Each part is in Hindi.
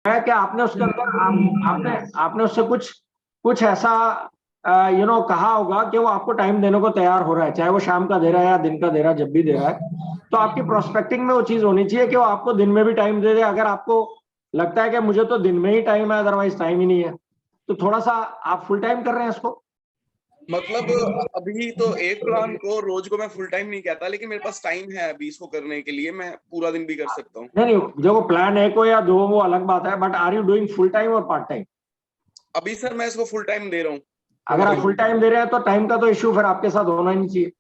है कि आपने उसके अंदर आपने आपने उससे कुछ कुछ ऐसा कहा होगा कि वो आपको टाइम देने को तैयार हो रहा है, चाहे वो शाम का दे रहा है या दिन का दे रहा है, जब भी दे रहा है। तो आपकी प्रोस्पेक्टिंग में वो चीज होनी चाहिए कि वो आपको दिन में भी टाइम दे दे। अगर आपको लगता है कि मुझे तो दिन में ही टाइम है, अदरवाइज टाइम ही नहीं है, तो थोड़ा सा आप फुल टाइम कर रहे हैं इसको। मतलब अभी तो एक प्लान को रोज को मैं फुल टाइम नहीं कहता, लेकिन मेरे पास टाइम है अभी इसको करने के लिए, मैं पूरा दिन भी कर सकता हूँ। नहीं नहीं, जो प्लान एक हो या दो वो अलग बात है, but are you doing full time और पार्ट टाइम? अभी सर मैं इसको फुल टाइम दे रहा हूँ। अगर आप फुल टाइम दे रहे हैं तो टाइम का तो इश्यू फिर आपके साथ होना ही नहीं चाहिए।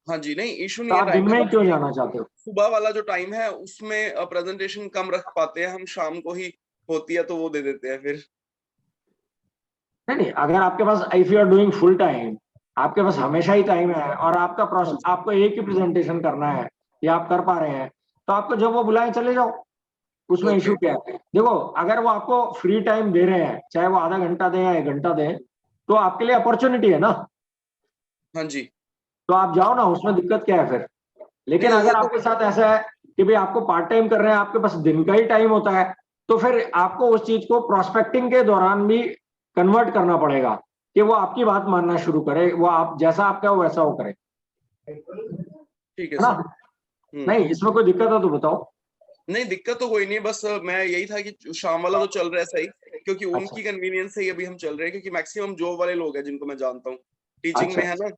हाँ जी, नहीं इशू तो नहीं है आप दिन टाइम का, में ही बस क्यों ये जाना चाहते हो? सुबह वाला जो टाइम है उसमें प्रेजेंटेशन कम रख पाते हैं हम, शाम को ही होती है तो वो दे देते हैं फिर। नहीं नहीं, अगर आपके पास if you are doing full time, आपके पास हमेशा ही टाइम है और आपका प्रोसेस आपको एक ही प्रेजेंटेशन करना है या आप कर पा रहे हैं, तो आपको जब वो बुलाएं चले जाओ, उसमें ओके। इशू क्या है? देखो, अगर वो आपको फ्री टाइम दे रहे हैं, चाहे वो आधा घंटा दें या 1 घंटा दें, तो आपके लिए अपॉर्चुनिटी है ना। हाँ जी। तो आप जाओ ना, उसमें दिक्कत क्या है फिर? लेकिन नहीं वो अगर तो आपके साथ ऐसा है कि भाई आपको पार्ट टाइम कर रहे हैं, आपके पास दिन का ही टाइम होता है, तो फिर आपको उस चीज को प्रोस्पेक्टिंग के दौरान भी कन्वर्ट करना पड़ेगा कि वो आपकी बात मानना शुरू करे, वो आप जैसा आपका वो वैसा वो करे, ठीक है है ना? सर। नहीं, इसमें कोई दिक्कत है तो बताओ। नहीं दिक्कत तो कोई नहीं, बस मैं यही था कि शाम वाला तो चल रहा है सही, क्योंकि अच्छा उनकी कन्वीनियंस से ही अभी हम चल रहे हैं, क्योंकि मैक्सिमम जॉब वाले लोग हैं जिनको मैं जानता हूँ, टीचिंग अच्छा, में है ना,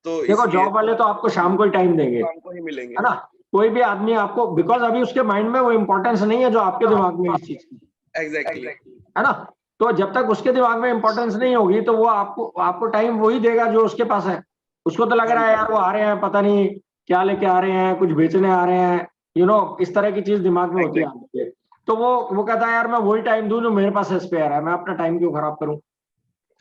तो देखो इसलिए जॉब वाले तो आपको शाम को ही टाइम देंगे, शाम को ही मिलेंगे। है ना? कोई भी आदमी आपको, बिकॉज अभी उसके माइंड में वो इंपॉर्टेंस नहीं है जो आपके दिमाग में इस चीज की, एग्जैक्टली। है ना? तो जब तक उसके दिमाग में इंपॉर्टेंस नहीं होगी तो वो आपको आपको टाइम वही देगा जो उसके पास है। उसको तो लग हाँ रहा है जी। यार वो आ रहे हैं, पता नहीं क्या लेके आ रहे हैं, कुछ बेचने आ रहे हैं, इस तरह की चीज दिमाग में होती है एग्जैक्टली। आदमी के। तो वो कहता है यार मैं वही टाइम दूं जो मेरे पास स्पेयर है, मैं अपना टाइम क्यों खराब करूं,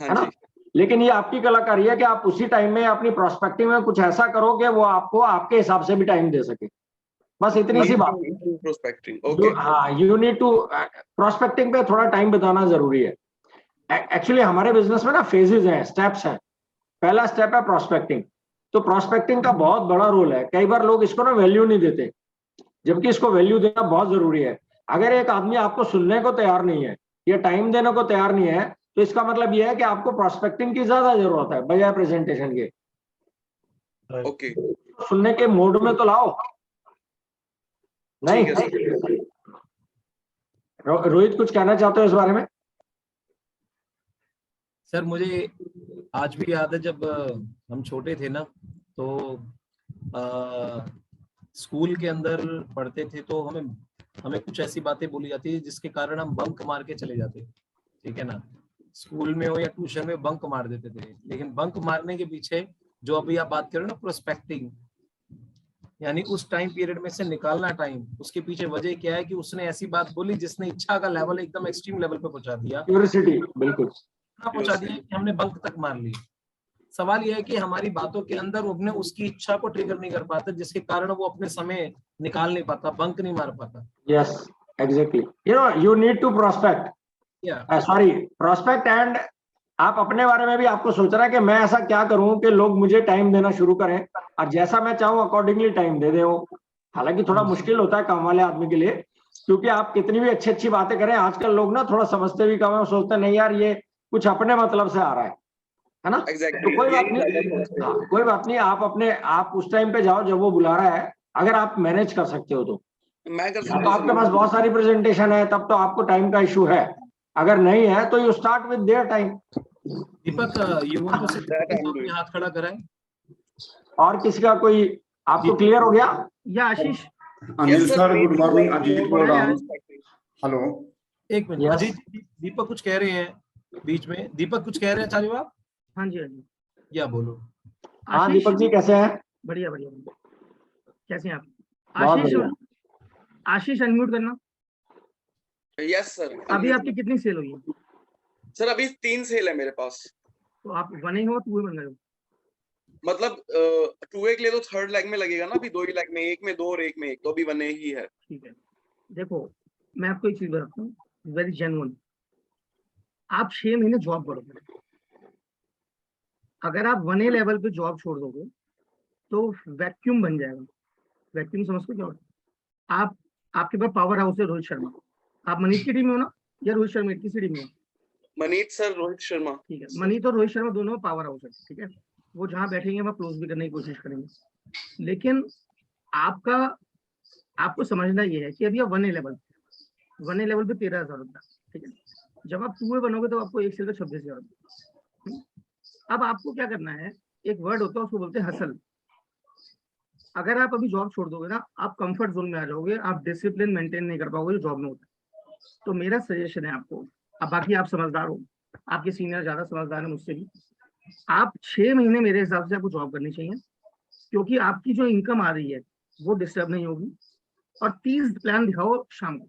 हाँ है ना? जी। लेकिन ये आपकी कलाकारी है कि आप उसी टाइम में अपनी प्रोस्पेक्टिव में कुछ ऐसा करो कि वो आपको आपके हिसाब से भी टाइम दे सके। बस इतनी सी बात है। Prospecting okay. You need to prospecting पे थोड़ा टाइम बिताना जरूरी है। एक्चुअली हमारे बिजनेस में ना फेजेस हैं, स्टेप्स हैं। पहला स्टेप है प्रोस्पेक्टिंग। तो प्रोस्पेक्टिंग का बहुत बड़ा रोल है, कई बार लोग इसको ना वैल्यू नहीं देते, जबकि इसको वैल्यू देना बहुत जरूरी है। अगर एक आदमी आपको सुनने को तैयार नहीं है या टाइम देने को तैयार नहीं है, तो इसका मतलब यह है कि आपको प्रोस्पेक्टिंग की ज्यादा जरूरत है बजाय प्रेजेंटेशन के। ओके। सुनने के मोड में तो लाओ। ठीक है सर। नहीं, रोहित कुछ कहना चाहते हो इस बारे में? सर मुझे आज भी याद है जब हम छोटे थे ना, तो स्कूल के अंदर पढ़ते थे तो हमें हमें कुछ ऐसी बातें बोली जाती है जिसके कारण हम बंक मार के चले जाते, ठीक है ना। स्कूल में हो या ट्यूशन में बंक मार देते थे, लेकिन बंक मारने के पीछे जो अभी आप बात कर रहे हो ना, प्रोस्पेक्टिंग, यानी उस टाइम पीरियड में से निकालना टाइम, उसके पीछे वजह क्या है कि उसने ऐसी बात बोली जिसने इच्छा का लेवल एकदम एक्सट्रीम लेवल पे पहुंचा दिया, क्यूरियोसिटी, बिल्कुल। पहुंचा दिया कि हमने बंक तक मार ली। सवाल यह है कि हमारी बातों के अंदर वो अपने उसकी इच्छा को ट्रिगर नहीं कर पाता, जिसके कारण वो अपने समय निकाल नहीं पाता, बंक नहीं मार पाता। Yes, exactly. You need to prospect, या सॉरी, प्रोस्पेक्ट एंड आप अपने बारे में भी आपको सोचना है कि मैं ऐसा क्या करूं कि लोग मुझे टाइम देना शुरू करें और जैसा मैं चाहूं अकॉर्डिंगली टाइम दे दे वो। हालांकि थोड़ा मुश्किल होता है काम वाले आदमी के लिए, क्योंकि आप कितनी भी अच्छी अच्छी बातें करें, आजकल लोग ना थोड़ा समझते भी कम है, वो सोचते हैं नहीं यार ये कुछ अपने मतलब से आ रहा है ना? तो एग्जैक्टली कोई बात यही ज्यादा नहीं, सोचते हैं। हाँ, कोई बात नहीं, आप उस टाइम पे जाओ जब वो बुला रहा है, अगर आप मैनेज कर सकते हो तो। मैं कर या सकता तो हूँ सर आपके वो। पास बहुत सारी प्रेजेंटेशन है, तब तो आपको टाइम का इशू है। अगर नहीं है तो you start with their time. Deepak, you want to say that I am आपने डूइंग। हाथ खड़ा करा है। और किसी का कोई, आपको क्लियर हो गया? या Ashish, Anil yes sir, sir, good मेरी मॉर्निंग, थोड़ा अजीत बोल बोल रहा रहा है हूँ। perspective। हेलो। एक मिनट यस। अजीत जी, दीपक कुछ कह रहे हैं बीच में, दीपक कुछ कह रहे हैं, चालू आप हाँ जी हाँ जी। या बोलो। हाँ आशीष, दीपक जी कैसे हैं? बढ़िया बढ़िया बढ़िया। कैसे हैं आप? बहुत आशीष, बढ़िया। आशीष अनम्यूट करना। यस सर, अभी अनम्यूट आपकी में। कितनी सेल हुई है? सर अभी 3 सेल है मेरे पास। तो आप वन ही हो, टू ही बन रहे हो? मतलब 2 के लिए तो थर्ड लेग में लगेगा ना, अभी 2 ही लेग में, एक में 2 और एक में 1, तो अभी 1 ही है। ठीक है, देखो मैं आपको एक चीज बताता हूँ, वेरी जेन्युइन। आप 6 महीने जॉब करोगे, अगर आप 1A लेवल पे जॉब छोड़ दोगे तो वैक्यूम बन जाएगा। वैक्यूम समझते हो क्या होता है? आप, आपके पास पावर हाउस है रोहित शर्मा, आप मनीष की टीम में हो ना, या रोहित शर्मा किसी टीम में? मनीत सर, रोहित शर्मा। ठीक है, मनीत और रोहित शर्मा दोनों पावर हाउस है, ठीक है, वो जहां बैठेंगे वहां क्लोज भी करने की कोशिश करेंगे। लेकिन आपको समझना ये है कि अभी आप 1A लेवल पे 13,000 रुपया, ठीक है, जब आप 2A बनोगे तो आपको एक सेल का 26,000 रुपया। अब आपको क्या करना है, एक वर्ड होता है उसको बोलते हैं हसल। अगर आप अभी जॉब छोड़ दोगे ना, आप कंफर्ट जोन में आ जाओगे, आप डिसिप्लिन मेंटेन नहीं कर पाओगे जो जॉब में होता है। तो मेरा सजेशन है आपको, अब बाकी आप समझदार हो, आपके सीनियर ज्यादा समझदार है मुझसे भी, आप 6 महीने मेरे हिसाब से आपको जॉब करनी चाहिए, क्योंकि आपकी जो इनकम आ रही है वो डिस्टर्ब नहीं होगी। और 30 प्लान दिखाओ शाम को,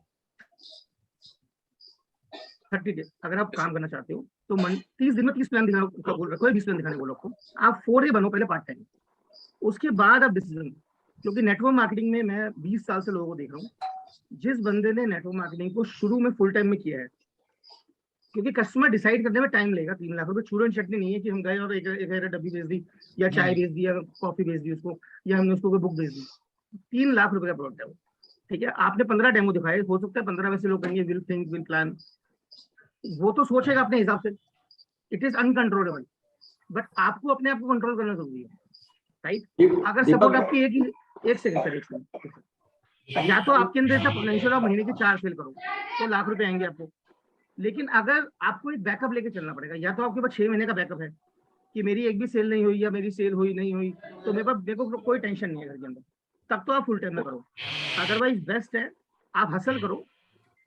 30 डेज अगर आप काम करना चाहते हो तो 30 दिन में 30 प्लान दिखाने का बोल रखो, 20 प्लान दिखाने को रखो। आप 4A बनो पहले पार्ट टाइम, उसके बाद आप डिसीजन। क्योंकि नेटवर्क मार्केटिंग में मैं 20 साल से लोगों को देख रहा हूँ, जिस बंदे ने नेटवर्क मार्केटिंग को शुरू में फुल टाइम में किया है, क्योंकि कस्टमर डिसाइड करने में टाइम लेगा, 3 लाख रुपए चूरन चटनी नहीं है कि हम गए और एक डब्बी भेज दी या चाय भेज दी या कॉफी भेज दी उसको, या हमने उसको कोई बुक भेज दी। 3 लाख रुपए का प्रोडक्ट है वो, ठीक है। आपने 15 डेमो दिखाए, हो सकता है 15 में से लोग कहेंगे विल थिंक विल प्लान, वो तो सोचेगा अपने हिसाब से, इट इज अनकंट्रोलेबल, बट आपको अपने आप को कंट्रोल करना जरूरी है, राइट। अगर सपोर्ट आपकी एक सेकंड सर, या तो आपके अंदर इतना पोटेंशियल आप महीने के 4 सेल करो तो लाख रुपए आएंगे आपको। लेकिन अगर आपको एक बैकअप लेके चलना पड़ेगा, या तो आपके पास 6 महीने का बैकअप है कि मेरी एक भी सेल नहीं हुई या मेरी सेल हुई नहीं हुई तो मेरे को कोई टेंशन नहीं है घर के अंदर, तब तो आप फुल टाइम में करो। अदरवाइज बेस्ट है आप हसल करो,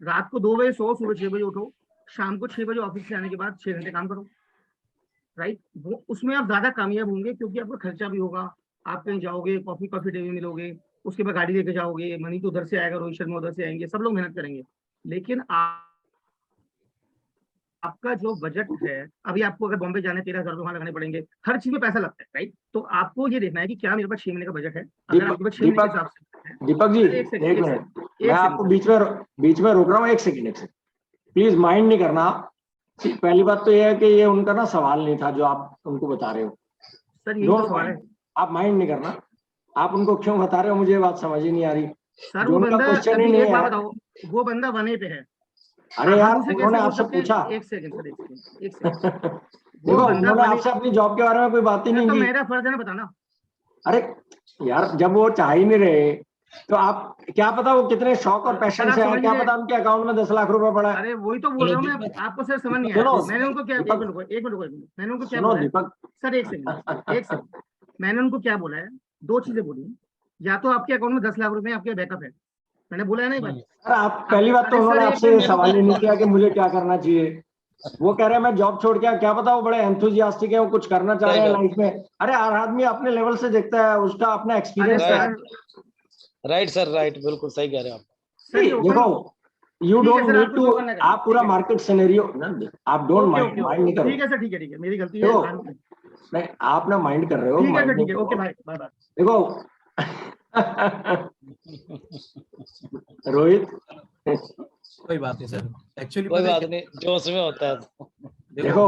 रात को 2 बजे सो, सुबह 6 बजे उठो, शाम को 6 बजे ऑफिस से आने के बाद 6 घंटे काम करो, राइट। वो उसमें आप ज्यादा कामयाब होंगे, क्योंकि आपका खर्चा भी होगा, आप कहीं जाओगे कॉफी डे में मिलोगे, उसके बाद गाड़ी लेके जाओगे, मनी तो उधर से आएगा, रोहित शर्मा उधर से आएंगे, सब लोग मेहनत करेंगे। लेकिन आपका जो बजट है, अभी आपको अगर बॉम्बे जाने 13,000 वहां लगाने पड़ेंगे, हर चीज में पैसा लगता है, राइट। तो आपको ये देखना है कि क्या मेरे पास 6 महीने का बजट है। अगर आपके पास 6 महीने के हिसाब से, दीपक जी एक मिनट, मैं आपको बीच में रोक रहा हूँ, एक सेकंड प्लीज माइंड नहीं करना। पहली बात तो ये है कि ये उनका ना सवाल नहीं था जो आप उनको बता रहे हो सर, यही तो सवाल है। आप माइंड नहीं करना, आप उनको क्यों बता रहे हो मुझे बात समझ ही नहीं आ रही सर। वो बंदा, क्वेश्चन ही नहीं है, बताओ, वो बंदा 1A पे है। अरे यार उन्होंने आपसे पूछा, एक सेकंड सर, एक सेकंड देखो उन्होंने आपसे अपनी जॉब के बारे में कोई बात ही नहीं की। मेरा फर्ज है ना बताना। अरे यार जब वो चाह ही नहीं रहे तो आप क्या पता वो कितने शौक और पैशन से है, क्या पता उनके अकाउंट में 10 लाख रुपए पड़ा है। अरे वही तो बोल रहा हूँ मैं आपको सर, समझ नहीं आया। मैंने उनको क्या, एक मिनट मैंने उनको क्या बोला दीपक सर, एक सेकंड मैंने उनको क्या बोला है, 2 चीजें बोली। या तो आपके अकाउंट में 10 लाख रुपए आपके बैकअप है, मैंने बोला है ना भाई। सर आप पहली बात तो उन्होंने आपसे सवाल ही नहीं किया कि मुझे क्या करना चाहिए, वो कह रहे हैं मैं जॉब छोड़ के, क्या पता वो बड़े एंथुजियास्टिक है, वो कुछ करना चाह रहे हैं लाइफ में। अरे हर आदमी अपने लेवल से देखता है, उसका अपना एक्सपीरियंस है। राइट सर, राइट, बिल्कुल सही कह रहे हो आप। देखो यू डोंट नीड टू, आप पूरा मार्केट सिनेरियो आप डोंट माइंड नहीं करो। ठीक है सर, ठीक है, मेरी गलती है। नहीं आप ना माइंड कर रहे हो। ठीक है सर, ठीक है, ओके भाई, बाय बाय। देखो रोहित कोई बात नहीं सर, एक्चुअली कोई बात नहीं, जोश में होता है। देखो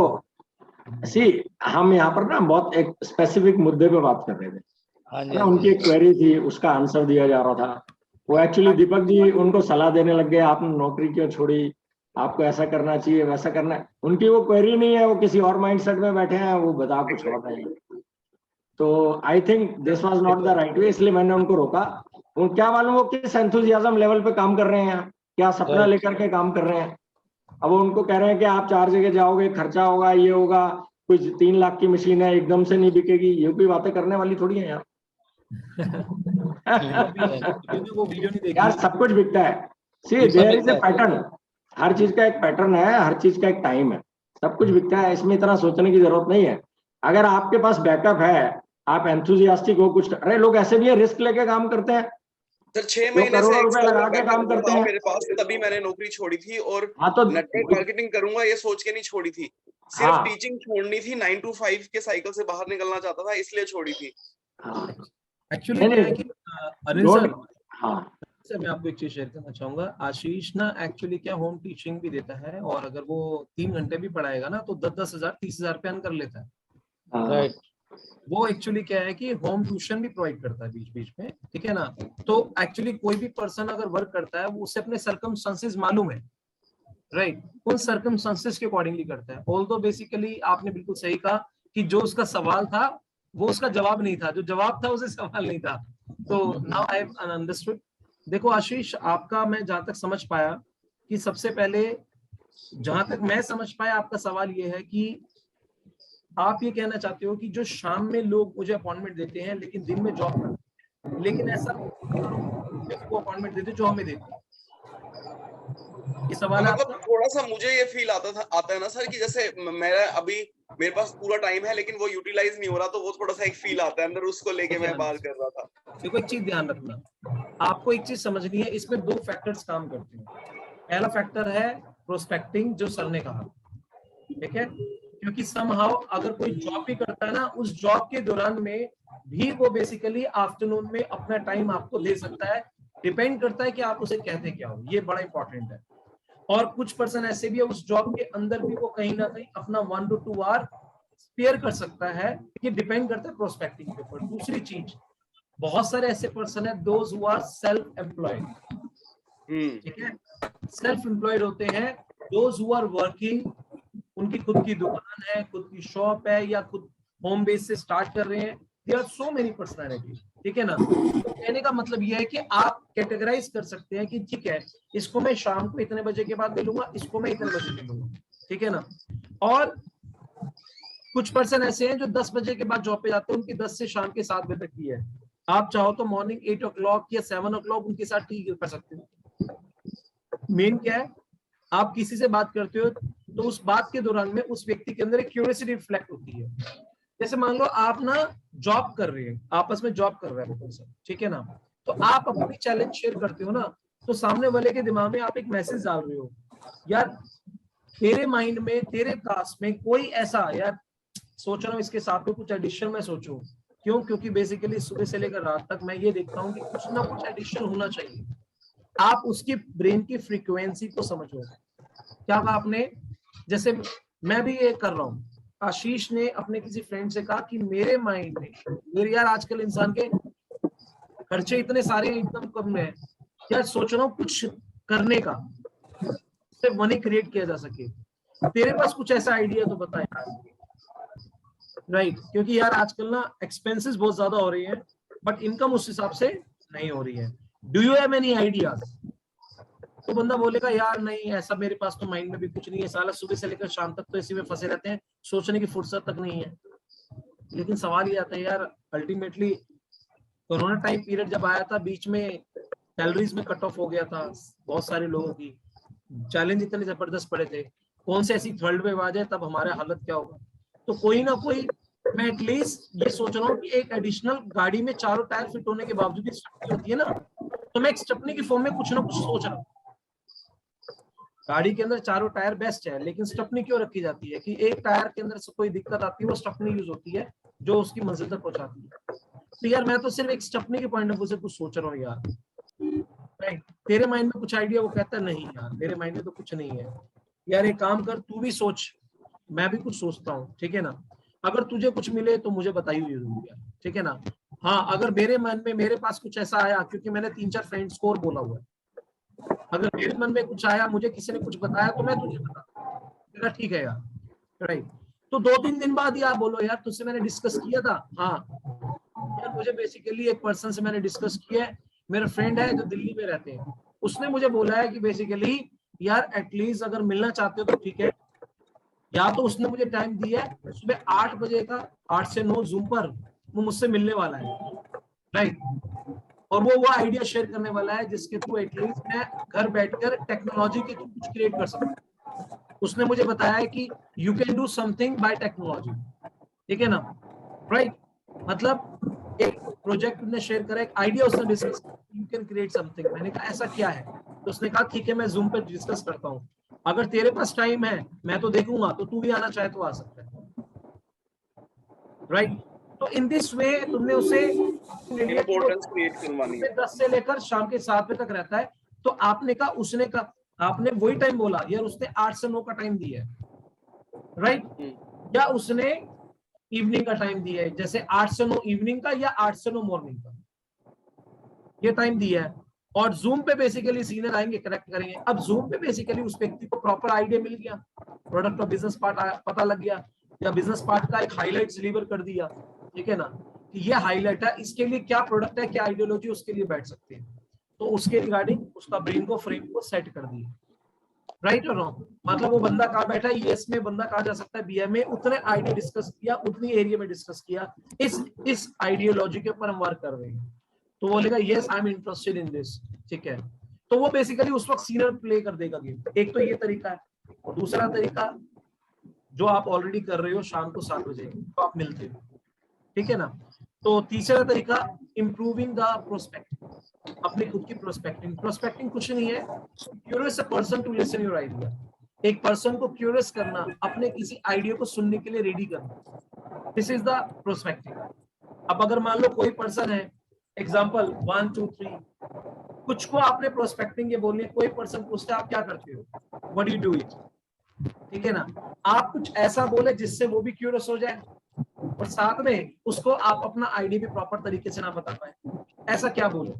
हम यहाँ पर ना बहुत एक स्पेसिफिक मुद्दे पे बात कर रहे थे। हाँ जी, उनकी एक क्वेरी थी, उसका आंसर दिया जा रहा था। वो एक्चुअली दीपक जी उनको सलाह देने लग गए, आपने नौकरी क्यों छोड़ी, आपको ऐसा करना चाहिए, वैसा करना है। उनकी वो क्वेरी नहीं है, वो किसी और माइंडसेट में बैठे हैं, वो बता कुछ और रहे हैं। तो I think this was not the right way, इसलिए मैंने उनको रोका। उनको क्या मालूम वो किस एंथुजियाज्म लेवल पे काम कर रहे हैं, क्या सपना लेकर के काम कर रहे हैं। अब वो उनको कह रहे हैं कि आप 4 जगह जाओगे, खर्चा होगा, ये होगा, कुछ 3 लाख की मशीन है एकदम से नहीं बिकेगी, ये भी बातें करने वाली थोड़ी है यार। वो वीडियो नहीं देखी यार सब कुछ बिकता है। सी देयर इज ए पैटर्न, हर चीज का एक पैटर्न है, हर चीज का एक टाइम है, सब कुछ बिकता है, इसमें इतना सोचने की जरूरत नहीं है। अगर आपके पास बैकअप है, आप एंथुजियास्टिक हो, कुछ अरे लोग ऐसे भी है रिस्क लेके काम करते हैं सर। 6 महीने से रुपए लगा के काम करते हैं मेरे पास, तभी मैंने नौकरी छोड़ी थी। और तो नेटवर्क मार्केटिंग करूंगा ये सोच के नहीं छोड़ी थी, सिर्फ टीचिंग छोड़नी थी, 9 to 5 के साइकिल से बाहर निकलना चाहता था, इसलिए छोड़ी थी। एक्चुअली क्या है कि अनिल सर मैं आपको एक चीज शेयर करना चाहूंगा। आशीष ना एक्चुअली क्या होम टीचिंग भी देता है, और अगर वो 3 घंटे भी पढ़ाएगा ना तो 10-10 हजार 30 हजार पे अर्न कर लेता है। राइट। वो एक्चुअली क्या है कि होम ट्यूशन भी प्रोवाइड करता है बीच बीच में, ठीक है ना। तो एक्चुअली कोई भी पर्सन अगर वर्क करता है, वो उसे अपने सर्कमस्टेंसेस मालूम है, राइट, उन सर्कमस्टांसेस के अकॉर्डिंगली करता है। ऑल्दो बेसिकली आपने बिल्कुल सही कहा कि जो उसका सवाल था वो उसका जवाब नहीं था, जो जवाब था उसे सवाल नहीं था। तो नाउ आई हैव अंडरस्टूड। देखो आशीष, आपका मैं जहां तक समझ पाया कि सबसे पहले, जहां तक मैं समझ पाया, आपका सवाल ये है कि आप ये कहना चाहते हो कि जो शाम में लोग मुझे अपॉइंटमेंट देते हैं लेकिन दिन में जॉब करते हैं, लेकिन ऐसा वो अपॉइंटमेंट देते जो हमें देते हैं, ये सवाल है मतलब आपका? थोड़ा सा मुझे ये फील आता है ना सर कि जैसे मेरा अभी मेरे पास पूरा टाइम है लेकिन वो यूटिलाइज नहीं हो रहा, तो वो थोड़ा सा एक फील आता है अंदर, उसको लेके मैं बात कर रहा था। देखो एक चीज ध्यान रखना, आपको एक चीज समझनी है, इसमें दो फैक्टर्स काम करते हैं। पहला फैक्टर है प्रोस्पेक्टिंग, जो सर ने कहा, ठीक है, क्योंकि समहाउ अगर कोई जॉब भी करता है ना, उस जॉब के दौरान में भी वो बेसिकली आफ्टरनून में अपना टाइम आपको दे सकता है, डिपेंड करता है कि आप उसे कहते क्या हो, ये बड़ा इंपॉर्टेंट है। और कुछ पर्सन ऐसे भी है उस जॉब के अंदर भी वो कहीं ना कहीं अपना 1 to 2 आवर स्पेयर कर सकता है, ये डिपेंड करता है प्रोस्पेक्टिंग के ऊपर। दूसरी चीज, बहुत सारे ऐसे पर्सन है those who are self employed, ठीक है, सेल्फ एम्प्लॉयड होते हैं, दोज हु आर वर्किंग, उनकी खुद की दुकान है, खुद की शॉप है, या खुद होम बेस से स्टार्ट कर रहे हैं। There are so many personality, ठीक है ना। तो कहने का मतलब यह है कि आप कैटेगराइज कर सकते हैं कि ठीक है, इसको मैं शाम को इतने बजे के बाद मिलूंगा, इसको मैं इतने बजे मिलूंगा, ठीक है ना। और कुछ पर्सन ऐसे हैं जो 10 बजे के बाद जॉब पे जाते हैं, उनकी 10 से शाम के 7 बजे तक की है। आप चाहो तो मॉर्निंग 8 o'clock या 7 o'clock उनके साथ ठीक कर सकते हो। मेन क्या है, आप किसी से बात करते हो तो उस बात के दौरान में उस व्यक्ति के अंदर एक क्यूरियोसिटी रिफ्लेक्ट होती है। जैसे मान लो आप ना जॉब कर रहे हैं, आपस में जॉब कर रहे हैं, ठीक है ना, तो आप अपनी चैलेंज शेयर करते हो ना, तो सामने वाले के दिमाग में आप एक मैसेज डाल रहे हो, यार तेरे माइंड में, तेरे पास में कोई ऐसा, यार सोच रहा हूँ इसके साथ में कुछ एडिशन में सोचूं। क्यों? क्योंकि बेसिकली सुबह से लेकर रात तक मैं ये देखता हूँ कि कुछ ना कुछ एडिशन होना चाहिए। आप उसकी ब्रेन की फ्रीक्वेंसी को समझो। क्या कहा आपने? जैसे मैं भी ये कर रहा हूँ, आशीष ने अपने किसी फ्रेंड से कहा कि मेरे माइंड में, मेरे यार आजकल इंसान के खर्चे इतने सारे, इनकम कम है, यार सोच रहा हूँ कुछ करने का, सिर्फ मनी क्रिएट किया जा सके। तेरे पास कुछ ऐसा आइडिया तो बता यार। राइट, क्योंकि यार आजकल ना एक्सपेंसेस बहुत ज्यादा हो रही है, बट इनकम उस हिसाब से नहीं हो रही है। Do you have any ideas? तो बंदा बोलेगा यार नहीं, ऐसा मेरे पास तो माइंड में भी कुछ नहीं है, साला सुबह से लेकर शाम तक तो इसी में फंसे रहते हैं, सोचने की फुर्सत तक नहीं है। लेकिन सवाल ये आता है यार, अल्टीमेटली कोरोना टाइम पीरियड जब आया था, बीच में सैलरीज में कट ऑफ हो गया था बहुत सारे लोगों की, चैलेंज इतने जबरदस्त पड़े थे, कौन से ऐसी थर्ड वेव आ जाए तब हमारा हालत क्या होगा। तो कोई ना कोई, मैं एटलीस्ट ये सोच रहा हूँ कि एक एडिशनल गाड़ी में चारों टायर फिट होने के बावजूद स्टेपनी होती है ना, तो मैं एक स्टेपनी की फॉर्म में कुछ ना कुछ सोच रहा हूँ। गाड़ी के अंदर चारों टायर बेस्ट है, लेकिन स्टेपनी क्यों रखी जाती है कि एक टायर के अंदर से कोई दिक्कत आती है, वो स्टेपनी यूज होती है जो उसकी मंजिल तक पहुंचाती है। तो यार मैं तो सिर्फ एक स्टेपनी के पॉइंट ऑफ व्यू से कुछ सोच रहा हूँ यार। राइट, तेरे माइंड में कुछ आइडिया? वो कहता है नहीं यार मेरे माइंड में तो कुछ नहीं है। यार एक काम कर, तू भी सोच, मैं भी कुछ सोचता हूँ, ठीक है ना। अगर तुझे कुछ मिले तो मुझे बताइए जरूर यार, ठीक है ना। हाँ, अगर मेरे मन में, मेरे पास कुछ ऐसा आया, क्योंकि मैंने 3-4 फ्रेंड्स को और बोला हुआ है, अगर मेरे मन में कुछ आया, मुझे किसी ने कुछ बताया, तो मैं तुझे बताता, ठीक है यार। राइट, तो 2-3 दिन बाद ही आप बोलो यार तुझसे मैंने डिस्कस किया था। हाँ यार, मुझे बेसिकली एक पर्सन से मैंने डिस्कस किया है, मेरा फ्रेंड है जो दिल्ली में रहते हैं, उसने मुझे बोला है कि बेसिकली यार एटलीस्ट अगर मिलना चाहते हो तो ठीक है, या तो उसने मुझे टाइम दिया है सुबह 8 बजे का, 8 से 9 जूम पर वो मुझसे मिलने वाला है। राइट, और वो आइडिया शेयर करने वाला है जिसके थ्रू एटलीस्ट मैं घर बैठकर टेक्नोलॉजी के थ्रू कुछ क्रिएट कर सकूं। उसने मुझे बताया है कि you can do something bye technology, ठीक है ना। राइट, मतलब एक प्रोजेक्ट ने शेयर करा, एक आइडिया उसने discuss, you can create something. मैंने कहा ऐसा क्या है? तो उसने कहा ठीक है मैं जूम पे डिस्कस करता हूँ, अगर तेरे पास टाइम है मैं तो देखूंगा, तो तू भी आना चाहे तो आ सकता है। राइट, तो इन दिस वे तुमने उसे इंपॉर्टेंस क्रिएट करवानी है। 10 से लेकर शाम के 7 बजे तक रहता है, तो आपने कहा, उसने कहा, आपने वही टाइम बोला यार, उसने 8 से 9 का टाइम दिया है। राइट, या उसने इवनिंग का टाइम दिया है, जैसे 8 से 9 इवनिंग का या 8 से 9 मॉर्निंग का, ये टाइम दिया है। और जूम पे बेसिकली सीनियर आएंगे, करेक्ट करेंगे। अब जूम पे बेसिकली उस व्यक्ति को प्रॉपर आइडिया मिल गया, प्रोडक्ट और बिजनेस पार्ट पता लग गया, या बिजनेस पार्ट का एक हाईलाइट डिलीवर कर दिया, ठीक है ना, कि ये हाईलाइट है, इसके लिए क्या प्रोडक्ट है, क्या आइडियोलॉजी, उसके लिए बैठ सकते हैं। तो उसके रिगार्डिंग उसका ब्रेन को, फ्रेम को सेट कर दिया, राइट और रॉन्ग। मतलब वो बंदा कहाँ बैठा है, ईएस में बंदा कहाँ जा सकता है, बीएम में, उतने आइडिया डिस्कस किया, उतनी एरिया में डिस्कस किया, इस आइडियोलॉजी के ऊपर हम वर्क कर रहे हैं। तो वो बोलेगा yes I am interested in this, ठीक है। तो वो बेसिकली उस वक्त सीनियर प्ले कर देगा गेम। एक तो ये तरीका है, और दूसरा तरीका जो आप ऑलरेडी कर रहे हो, शाम को 7 बजे तो आप मिलते हो, ठीक है ना। तो तीसरा तरीका, इंप्रूविंग द प्रोस्पेक्ट, अपनी खुद की प्रोस्पेक्टिंग। प्रोस्पेक्टिंग कुछ नहीं है, curious a person to listen your idea. एक पर्सन को क्यूरियस करना, अपने किसी आइडिया को सुनने के लिए रेडी करना, दिस इज द प्रोस्पेक्टिंग। अब अगर मान लो कोई पर्सन है, एग्जांपल 1 2 3, कुछ को आपने प्रोस्पेक्टिंग ये बोलनी है, कोई पर्सन पूछता है आप क्या करते हो, what do you do it, ठीक है ना। आप कुछ ऐसा बोले जिससे वो भी क्यूरियस हो जाए, और साथ में उसको आप अपना आइडिया भी प्रॉपर तरीके से ना बता पाए, ऐसा क्या बोले।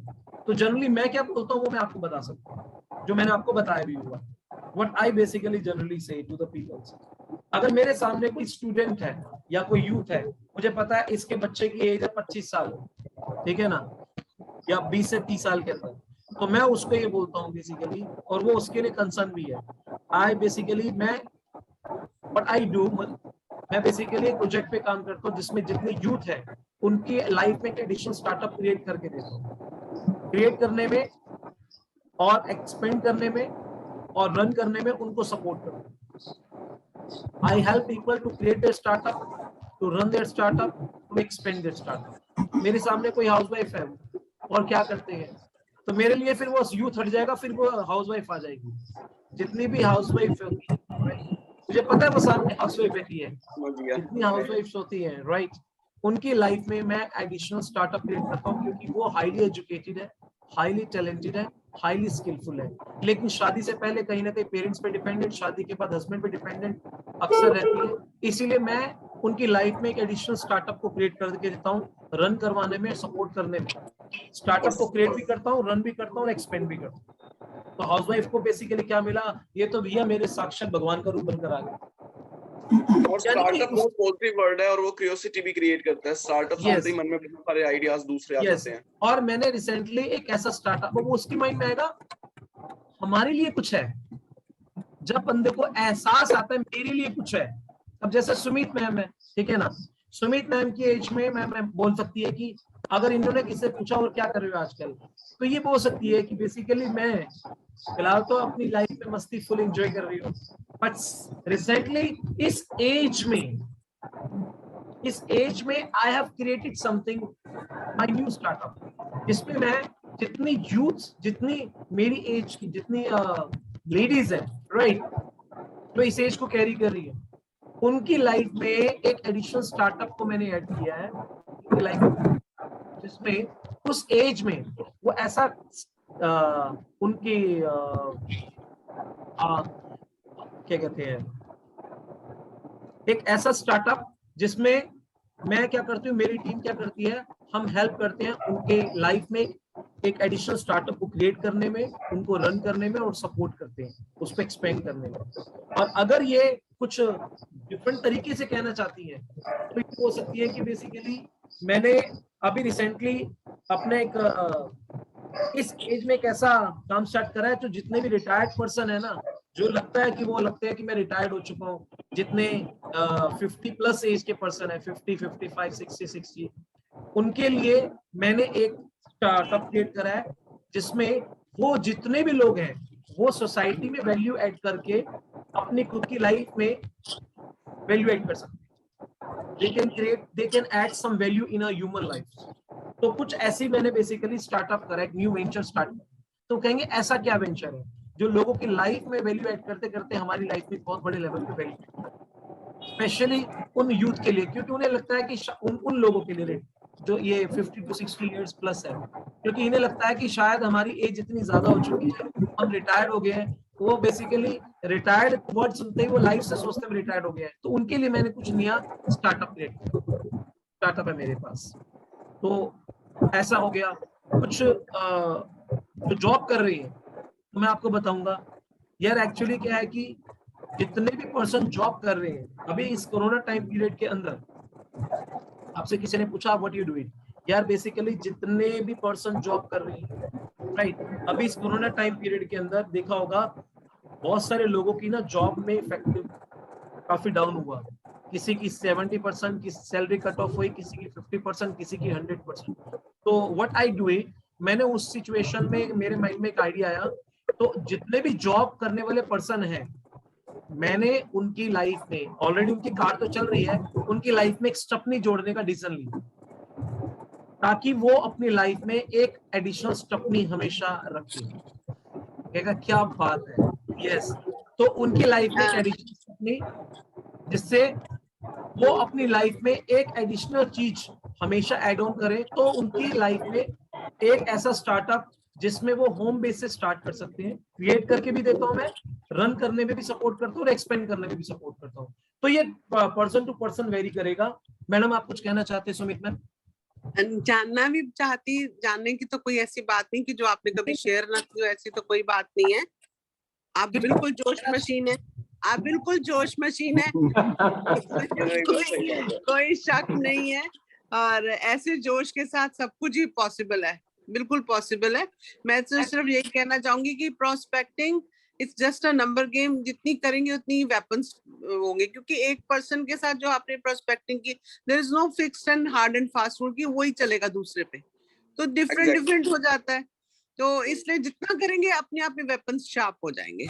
तो जनरली मैं क्या बोलता हूँ वो मैं आपको बता सकता हूँ, जो मैंने आपको बताया भी हुआ। व्हाट आई बेसिकली जनरली से टू द पीपल्स, अगर मेरे सामने कोई स्टूडेंट है या कोई यूथ है, मुझे पता है इसके बच्चे की एज है 25 साल, ठीक है ना, या 20 से 30 साल के अंदर, तो मैं उसको ये बोलता हूँ बेसिकली, और वो उसके लिए कंसर्न भी है। आई बेसिकली मैं व्हाट आई डू, मैं बेसिकली एक प्रोजेक्ट पे काम करता हूँ जिसमें जितने यूथ है उनकी लाइफ में एडिशनल स्टार्टअप क्रिएट करके देता हूँ। क्रिएट करने में और एक्सपेंड करने में और रन करने में उनको सपोर्ट करता हूँ। I help people to create their startup, to run their startup, to expand their startup. मेरे सामने कोई हाउसवाइफ है और क्या करते हैं, तो मेरे लिए फिर वो यूथ हट जाएगा, फिर वो हाउसवाइफ आ जाएगी। जितनी भी हाउसवाइफ होती है, मुझे पता है वो सामने हाउसवाइफ बैठी है, जितनी हाउसवाइफ्स होती है, राइट, उनकी लाइफ में मैं एडिशनल स्टार्टअप क्रिएट करता हूँ, क्योंकि वो हाईली एजुकेटेड है, हाईली टैलेंटेड है, हाईली स्किलफुल है, लेकिन शादी से पहले कहीं ना कहीं पेरेंट्स पे डिपेंडेंट, शादी के बाद हस्बैंड पे डिपेंडेंट अक्सर रहती है। इसीलिए मैं उनकी लाइफ में एक एडिशनल स्टार्टअप को क्रिएट करके देता हूँ, रन करवाने में, सपोर्ट करने में। स्टार्टअप को क्रिएट भी करता हूँ, रन भी करता हूँ, एक्सपेंड भी करता हूँ। तो हाउसवाइफ को बेसिकली क्या मिला, ये तो भैया मेरे साक्षात भगवान का रूप बनकर आ गया। और स्टार्टअप बहुत पॉजिटिव वर्ड है, और वो क्यूरियोसिटी भी क्रिएट करता है। स्टार्टअप सुनते ही मन में बहुत सारे आइडियाज दूसरे आ जाते हैं। और मैंने रिसेंटली एक ऐसा स्टार्टअप, वो उसकी माइंड में आएगा हमारे लिए कुछ है, जब बंदे को एहसास आता है मेरे लिए कुछ है। अब जैसे सुमित मैम है, ठीक है ना, सुमित मैम की एज में मैम बोल सकती है कि अगर इन्होंने किससे पूछा और क्या कर रहे हो आजकल, तो ये बोल सकती है कि बेसिकली मैं फिलहाल तो अपनी लाइफ में मस्ती फुल एंजॉय कर रही हूँ, बट रिसेंटली इस एज में I have created something, my new startup, जिसमें मैं जितनी यूथ, जितनी मेरी एज की जितनी लेडीज है, राइट, जो इस एज को कैरी कर रही है, उनकी लाइफ में एक एडिशनल स्टार्टअप को मैंने ऐड किया है लाइफ, जिसमें उस एज में वो ऐसा उनकी क्या कहते हैं, एक ऐसा स्टार्टअप जिसमें मैं क्या करती हूँ, मेरी टीम क्या करती है, हम हेल्प करते हैं उनके लाइफ में एक एडिशनल स्टार्टअप को क्रिएट करने में, उनको रन करने में, और सपोर्ट करते हैं उस पर एक्सपेंड करने में। और अगर ये कुछ डिफरेंट तरीके से कहना चाहती है तो ये हो सकती है कि बेसिकली मैंने अभी रिसेंटली अपने इस एज में एक ऐसा काम स्टार्ट करा है, जो जितने भी रिटायर्ड पर्सन है ना, जो लगता है कि वो लगता है कि मैं रिटायर्ड हो चुका हूँ, जितने 50 प्लस एज के पर्सन है, 50, 55, 60, 60, उनके लिए मैंने एक स्टार्टअप क्रिएट करा है, जिसमें वो जितने भी लोग हैं वो सोसाइटी में वैल्यू ऐड करके अपनी खुद की लाइफ में वैल्यू ऐड कर सकते हैं। they can add some value in a human life। तो कुछ ऐसी मैंने बेसिकली स्टार्टअप करा, एक न्यू वेंचर स्टार्टअप। तो कहेंगे ऐसा क्या वेंचर है जो लोगों की लाइफ में वैल्यू ऐड करते करते हमारी लाइफ में बहुत बड़े लेवल पे वैल्यू, स्पेशली उन यूथ के लिए, क्योंकि उन्हें लगता है कि उन लोगों के लिए जो ये 50 to 60 इयर्स प्लस है, क्योंकि इन्हें लगता है कि शायद हमारी एज इतनी ज्यादा हो चुकी है, हम रिटायर्ड हो गए हैं। वो बेसिकली रिटायर्ड वर्ड सुनते ही वो लाइफ से सोचते हैं रिटायर्ड हो गया है। तो उनके लिए मैंने कुछ नया स्टार्टअप क्रिएट किया, स्टार्टअप है मेरे पास। तो ऐसा हो गया। कुछ जो जॉब कर रही है, तो मैं आपको बताऊंगा यार एक्चुअली क्या है कि जितने भी पर्सन जॉब कर रहे हैं अभी इस कोरोना टाइम पीरियड के अंदर, आपसे किसी ने पूछा व्हाट यू डूइंग, यार बेसिकली जितने भी पर्सन जॉब कर रहे हैं राइट, अभी इस कोरोना टाइम पीरियड के अंदर देखा होगा बहुत सारे लोगों की ना जॉब में इफेक्टिव काफी डाउन हुआ, किसी की 70% की सैलरी कट ऑफ हुई, किसी की 50%, किसी की 100%। तो व्हाट आई डू, मैंने उस सिचुएशन में मेरे माइंड में एक आइडिया आया, तो जितने भी जॉब करने वाले पर्सन हैं मैंने उनकी लाइफ में ऑलरेडी उनकी कार तो चल रही है, उनकी लाइफ में एक स्टेपनी जोड़ने का डिसीजन लिया ताकि वो अपनी लाइफ में एक एडिशनल स्टेपनी हमेशा रखें। कहेगा क्या बात है, यस। तो उनकी लाइफ में एक एडिशनल स्टेपनी जिससे वो अपनी लाइफ में एक एडिशनल चीज हमेशा ऐड ऑन करें, तो उनकी लाइफ में एक ऐसा स्टार्टअप जिसमें वो होम बेस से स्टार्ट कर सकते हैं, क्रिएट करके भी देता हूं मैं, रन करने में भी सपोर्ट करता हूँ और एक्सपेंड करने में भी सपोर्ट करता हूँ। तो ये पर्सन टू पर्सन वेरी करेगा। मैडम आप कुछ कहना चाहते हैं सुमित मैम? जानना भी चाहती, जानने की तो कोई ऐसी बात नहीं कि जो आपने कभी शेयर ना की हो, ऐसी तो कोई बात नहीं है। आप बिल्कुल जोश मशीन है, आप बिल्कुल जोश मशीन है, कोई शक नहीं है। और ऐसे जोश के साथ सब कुछ ही पॉसिबल है, बिल्कुल पॉसिबल है। मैं तो सिर्फ यही कहना चाहूंगी कि prospecting it's just a number game, जितनी करेंगे उतनी वेपन्स होंगे, क्योंकि एक पर्सन के साथ जो आपने प्रोस्पेक्टिंग की, there is no fixed and hard and fast rule कि वही चलेगा दूसरे पे, तो डिफरेंट हो जाता है। तो इसलिए जितना करेंगे अपने आप में वेपन्स शार्प हो जाएंगे।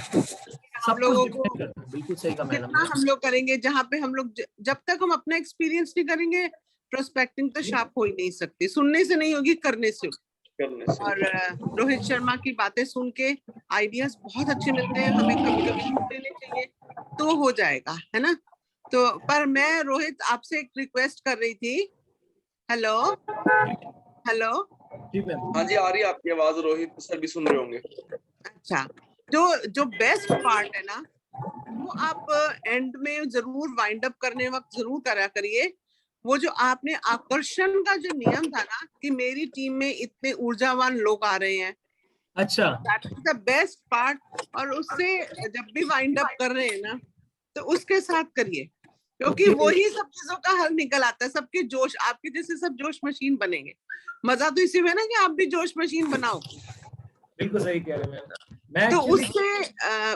हम लोगों को बिल्कुल सही कहा मैडम, जितना हम लोग करेंगे, जहाँ पे हम लोग जब तक हम अपना एक्सपीरियंस नहीं करेंगे, प्रोस्पेक्टिंग तो शार्प हो ही नहीं सकती। सुनने से नहीं होगी, करने से। और रोहित शर्मा की बातें सुन के आइडियाज बहुत अच्छे मिलते हैं, हमें कभी कभी लेने चाहिए तो हो जाएगा, है ना। तो पर मैं रोहित आपसे एक रिक्वेस्ट कर रही थी। हेलो हेलो, हाँ जी आ रही है आपकी आवाज, रोहित सर भी सुन रहे होंगे। अच्छा, जो बेस्ट पार्ट है ना, वो आप एंड में जरूर वाइंड अप करने वक्त जरूर करा करिए। वो जो आपने आकर्षण का जो नियम था ना कि मेरी टीम में इतने ऊर्जावान लोग आ रहे हैं, अच्छा that is the best part. और उससे जब भी वाइंड अप कर रहे हैं ना, तो उसके साथ करिए, क्योंकि वही सब चीजों का हल निकल आता है। सबके जोश, आपके जैसे सब जोश मशीन बनेंगे। मजा तो इसी में ना कि आप भी जोश मशीन बनाओ। बिल्कुल सही कह रहे हैं मैं। तो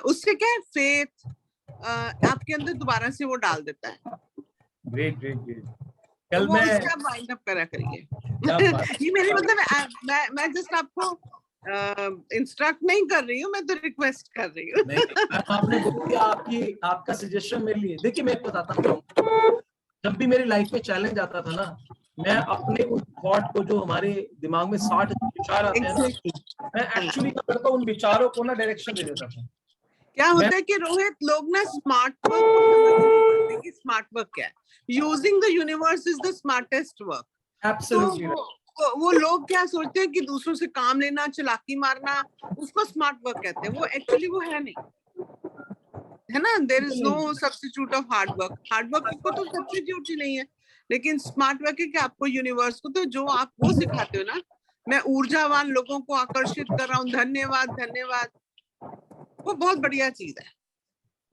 उससे क्या है, फेथ आपके अंदर दोबारा से वो डाल देता है। Great great great. कल वो मैं इसका वाइंड अप करा करिए। ये मेरी मतलब मैं जस्ट आपको इंस्ट्रक्ट नहीं कर रही हूँ, मैं तो रिक्वेस्ट कर रही हूँ। आपने बोल दिया, आपका सजेशन मेरे लिए। देखिए मैं बताता हूँ, जब भी मेरी लाइफ में चैलेंज आता था ना, मैं अपने उन थॉट को, जो हमारे दिमाग में 60 विचार आते हैं ना, मैं एक्चुअली क्या करता हूँ, उन विचारों को ना डायरेक्शन दे देता था। क्या होता है कि रोहित, लोग ना स्मार्ट वर्क को समझ नहीं पाते कि स्मार्ट वर्क क्या है। Using the universe is the smartest work. Absolutely. तो वो लोग क्या सोचते हैं कि दूसरों से काम लेना, चालाकी मारना, उसको स्मार्ट वर्क कहते हैं। वो एक्चुअली वो है नहीं, है ना। There is no substitute of hard work. Hard work को तो सब्स्टिट्यूट ही नहीं है, लेकिन स्मार्ट वर्क है कि आपको यूनिवर्स को, तो जो आप वो सिखाते हो ना, मैं ऊर्जावान लोगों को आकर्षित कर रहा हूँ, धन्यवाद धन्यवाद, वो बहुत बढ़िया चीज है।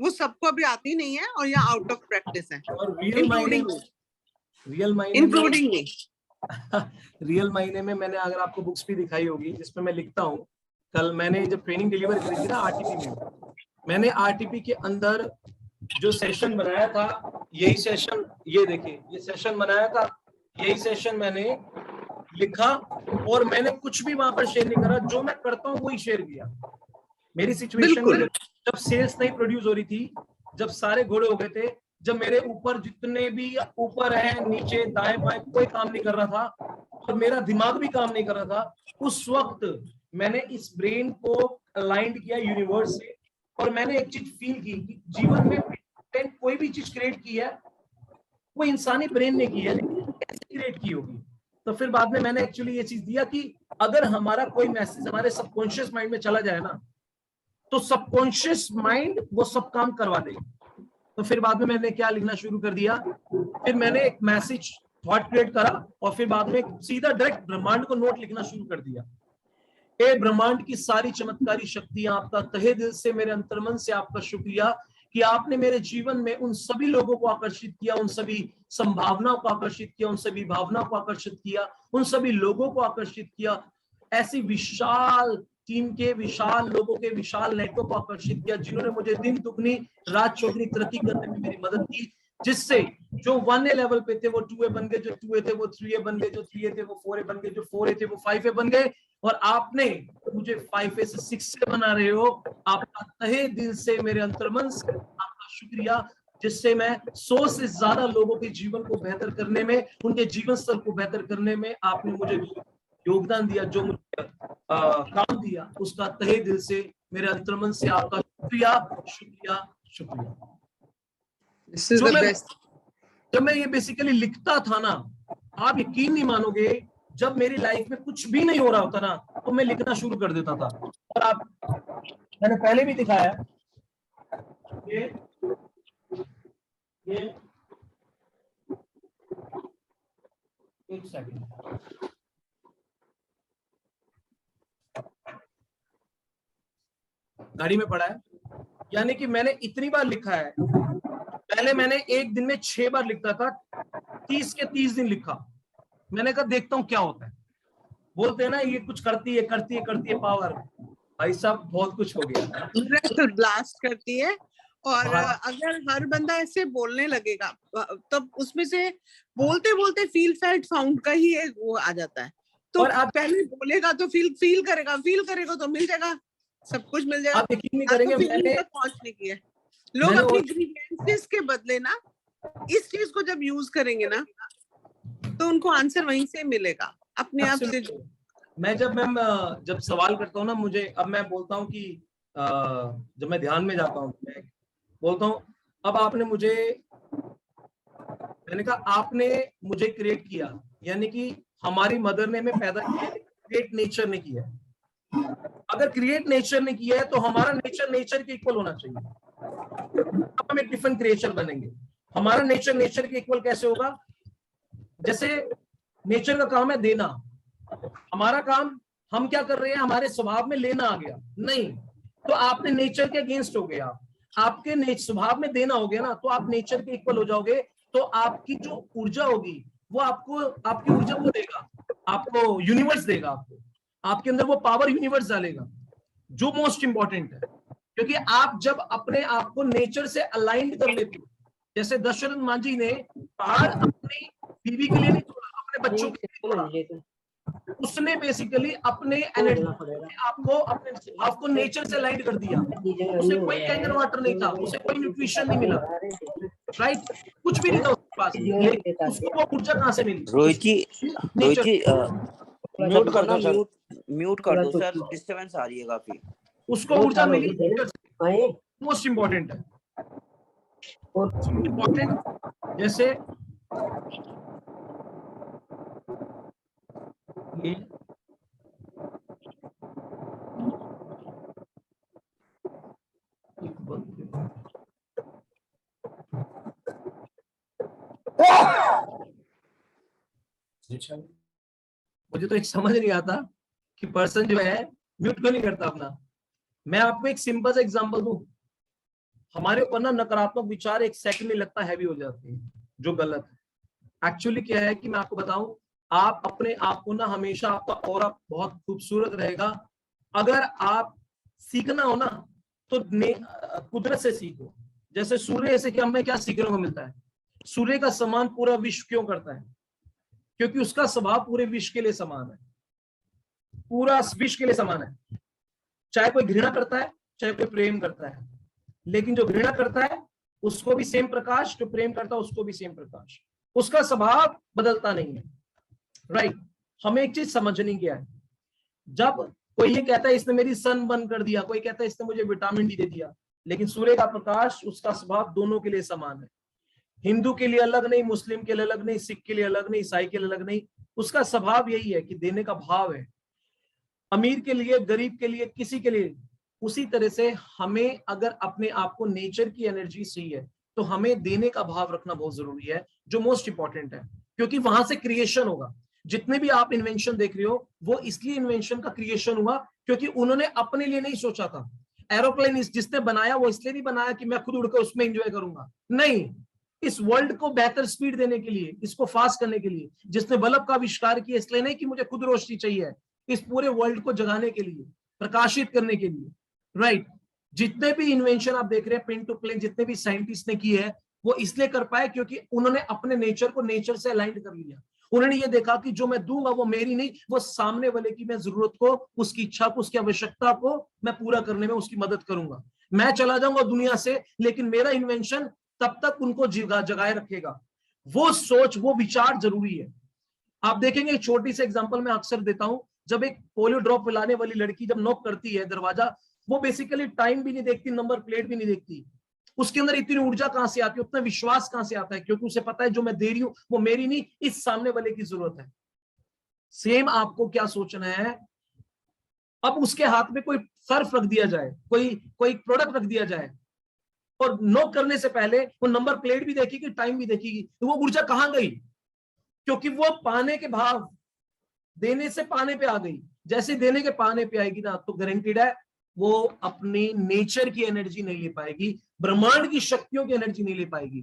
वो सबको अभी आती नहीं है और यहाँ आउट ऑफ प्रैक्टिस है। और रियल मायने में मैंने अगर आपको बुक्स भी दिखाई होगी जिसमें मैं लिखता हूँ। कल मैंने जब ट्रेनिंग डिलीवर करी थी ना आरटीपी में, मैंने आरटीपी के अंदर जो सेशन बनाया था, यही सेशन, ये देखिए ये सेशन बनाया था, यही सेशन मैंने लिखा और मैंने कुछ भी वहां पर शेयर नहीं करा। जो मैं करता हूँ वही शेयर किया। मेरी सिचुएशन में जब सेल्स नहीं प्रोड्यूस हो रही थी, जब सारे घोड़े हो गए थे, जब मेरे ऊपर जितने भी ऊपर है, नीचे, दाएं बाएं कोई काम नहीं कर रहा था और मेरा दिमाग भी काम नहीं कर रहा था, उस वक्त मैंने इस ब्रेन को अलाइंड किया यूनिवर्स से और मैंने एक चीज फील की कि जीवन में कोई भी चीज क्रिएट की है वो इंसानी ब्रेन ने की है, कैसे क्रिएट की होगी। तो फिर बाद में मैंने एक्चुअली ये चीज दिया कि अगर हमारा कोई मैसेज हमारे सबकॉन्शियस माइंड में चला जाए ना, तो सबकॉन्शियस माइंड वो सब काम करवा देगा। तो फिर बाद में मैंने क्या लिखना शुरू कर दिया, फिर मैंने एक मैसेज थॉट क्रिएट करा और फिर बाद में सीधा डायरेक्ट ब्रह्मांड को नोट लिखना शुरू कर दिया ए ब्रह्मांड की सारी चमत्कारी शक्तियां, आपका तहे दिल से, मेरे अंतर्मन से आपका शुक्रिया कि आपने मेरे जीवन में उन सभी लोगों को आकर्षित किया, उन सभी संभावनाओं को आकर्षित किया, उन सभी भावनाओं को आकर्षित किया, उन सभी लोगों को आकर्षित किया, ऐसी विशाल टीम के, विशाल लोगों के विशाल नेटवर्क को आकर्षित किया, जिन्होंने मुझे दिन दुगनी रात चौगुनी तरक्की करने में मेरी मदद की, जिससे जो 1A लेवल पे थे वो 2A बन गए, जो 2A थे वो 3A बन गए, जो 3A थे वो 4A बन गए, जो 4A थे वो 5A बन गए, और आपने मुझे 5A से 6A बना रहे हो। आपका तहे दिल से, मेरे अंतर्मन से आपका शुक्रिया, जिससे मैं 100 से ज्यादा लोगों के जीवन को बेहतर करने में, उनके जीवन स्तर को बेहतर करने में आपने मुझे योगदान दिया, जो मुझे काम दिया, उसका तहे दिल से, मेरे अंतर्मन से आपका शुक्रिया शुक्रिया शुक्रिया। This is the best. जब मैं ये बेसिकली लिखता था ना, आप यकीन नहीं मानोगे, जब मेरी लाइफ में कुछ भी नहीं हो रहा होता ना, तो मैं लिखना शुरू कर देता था। और आप, मैंने पहले भी दिखाया ये एक सेकंड, गाड़ी में पड़ा है, यानी कि मैंने इतनी बार लिखा है। पहले मैंने एक दिन में 6 बार लिखता था, 30 के 30 दिन लिखा। मैंने कहा देखता हूं क्या होता है। बोलते हैं ना ये कुछ करती है पावर, भाई साहब बहुत कुछ हो गया। ब्लास्ट करती है। और अगर हर बंदा ऐसे बोलने लगेगा, तब उसमें से बोलते बोलते फील फेल्ट फाउंड का ही एक वो आ जाता है। तो और आप पहले बोलेगा तो फील करेगा तो मिल जाएगा, सब कुछ मिल जाएगा। आप यकीन नहीं करेंगे, मैंने पहुंचने की है। लोग अपनी ग्रीवेंसेस के बदले ना इस चीज को जब यूज करेंगे ना, तो उनको आंसर वहीं से मिलेगा अपने आप से। मैं जब सवाल करता हूँ ना, मुझे अब मैं बोलता हूँ कि जब मैं ध्यान में जाता हूँ, मैं बोलता हूँ अब आपने मुझे, मैंने कहा आपने मुझे क्रिएट किया, यानी कि हमारी मदर ने हमें पैदा किया, क्रिएट नेचर ने किया। अगर क्रिएट नेचर ने किया है तो हमारा नेचर के इक्वल होना चाहिए, अब हम एक डिफरेंट क्रिएचर बनेंगे। हमारा नेचर के इक्वल कैसे होगा? जैसे नेचर का काम है देना, हमारा काम, हम क्या कर रहे हैं, हमारे स्वभाव में लेना आ गया नहीं, तो आपने नेचर के अगेंस्ट हो गया। आपके स्वभाव में देना हो गया ना, तो आप नेचर के इक्वल हो जाओगे। तो आपकी जो ऊर्जा होगी वो आपको, आपकी ऊर्जा को देगा, आपको यूनिवर्स देगा, आपके अंदर वो पावर यूनिवर्स डालेगा, जो मोस्ट इंपॉर्टेंट है। क्योंकि आप जब अपने आप को नेचर से अलाइंड कर लेते हो, जैसे दशरथ मांझी ने पहाड़ अपनी बीवी के लिए नहीं तोड़ा, अपने बच्चों के लिए तोड़ा। उसने बेसिकली अपने एनर्जी आपको, अपने स्वभाव को नेचर से अलाइंड कर दिया। उसे कोई कैंगर वाटर नहीं था, उसे कोई न्यूट्रिशन नहीं मिला, राइट, कुछ भी नहीं था उसके पास, लेकिन उसको वो ऊर्जा कहाँ से मिली? रोहित जी म्यूट कर दो सर, म्यूट कर दो सर, डिस्टरबेंस आ रही है काफी। उसको ऊर्जा मिली, मोस्ट इम्पोर्टेंट है, इम्पोर्टेंट। जैसे ये मुझे तो एक समझ नहीं आता कि पर्सन जो है म्यूट क्यों नहीं करता अपना। मैं आपको एक सिंपल सा एग्जांपल दूं, हमारे ऊपर ना नकारात्मक विचार एक सेकंड में लगता हैवी हो जाते हैं, जो गलत है। एक्चुअली क्या है कि मैं आपको बताऊं, आप अपने आप को ना हमेशा, आपका ऑरा बहुत खूबसूरत रहेगा। अगर आप सीखना हो ना तो कुदरत से सीखो। जैसे सूर्य से क्या हमें क्या सीखने को मिलता है? सूर्य का सम्मान पूरा विश्व क्यों करता है? क्योंकि उसका स्वभाव पूरे विश्व के लिए समान है, पूरा विश्व के लिए समान है। चाहे कोई घृणा करता है, चाहे कोई प्रेम करता है, लेकिन जो घृणा करता है उसको भी सेम प्रकाश, जो प्रेम करता है उसको भी सेम प्रकाश। उसका स्वभाव बदलता नहीं है, राइट। हमें एक चीज समझनी क्या है, जब कोई ये कहता है इसने मेरी सन बंद कर दिया, कोई कहता है इसने मुझे विटामिन डी दे दिया, लेकिन सूर्य का प्रकाश, उसका स्वभाव दोनों के लिए समान है। हिंदू के लिए अलग नहीं, मुस्लिम के लिए अलग नहीं, सिख के लिए अलग नहीं, ईसाई के लिए अलग नहीं। उसका स्वभाव यही है कि देने का भाव है, अमीर के लिए, गरीब के लिए, किसी के लिए। उसी तरह से हमें अगर अपने आप को नेचर की एनर्जी सही है तो हमें देने का भाव रखना बहुत जरूरी है, जो मोस्ट इंपॉर्टेंट है, क्योंकि वहां से क्रिएशन होगा। जितने भी आप इन्वेंशन देख रहे हो वो इसलिए इन्वेंशन का क्रिएशन हुआ क्योंकि उन्होंने अपने लिए नहीं सोचा था। एरोप्लेन जिसने बनाया वो इसलिए नहीं बनाया कि मैं खुद उड़कर उसमें एंजॉय करूंगा, नहीं, इस वर्ल्ड को बेहतर स्पीड देने के लिए, इसको फास्ट करने के लिए। जिसने बल्ब का आविष्कार किया इसलिए नहीं कि मुझे खुद रोशनी चाहिए, इस पूरे वर्ल्ड को जगाने के लिए, प्रकाशित करने के लिए, राइट। जितने भी इन्वेंशन आप देख रहे हैं पेन टू प्लेन, जितने भी साइंटिस्ट ने की है वो इसलिए कर पाए क्योंकि उन्होंने अपने नेचर को नेचर से अलाइंड कर लिया। उन्होंने ये देखा कि जो मैं दूंगा वो मेरी नहीं, वो सामने वाले की मैं जरूरत को, उसकी इच्छा को, उसकी आवश्यकता को मैं पूरा करने में उसकी मदद करूंगा। मैं चला जाऊंगा दुनिया से लेकिन मेरा इन्वेंशन तब तक उनको जगाए रखेगा। वो सोच, वो विचार जरूरी है। आप देखेंगे एक छोटी सी एग्जांपल मैं अक्सर देता हूं, जब एक पोलियो ड्रॉप पिलाने वाली लड़की जब नॉक करती है दरवाजा, वो बेसिकली टाइम भी नहीं देखती, नंबर प्लेट भी नहीं देखती, उसके अंदर इतनी ऊर्जा कहां से आती है, उतना विश्वास कहां से आता है, क्योंकि उसे पता है जो मैं दे रही हूं वो मेरी नहीं, इस सामने वाले की जरूरत है। सेम आपको क्या सोचना है, अब उसके हाथ में कोई सर्फ रख दिया जाए, कोई प्रोडक्ट रख दिया जाए और नॉक करने से पहले वो नंबर प्लेट भी देखेगी, टाइम भी देखेगी, तो वो ऊर्जा कहां गई? क्योंकि वो पाने के भाव, देने से पाने पे आ गई। जैसे देने के पाने पे आएगी ना, तो गारंटीड है वो अपनी नेचर की एनर्जी नहीं ले पाएगी, ब्रह्मांड की शक्तियों की एनर्जी नहीं ले पाएगी,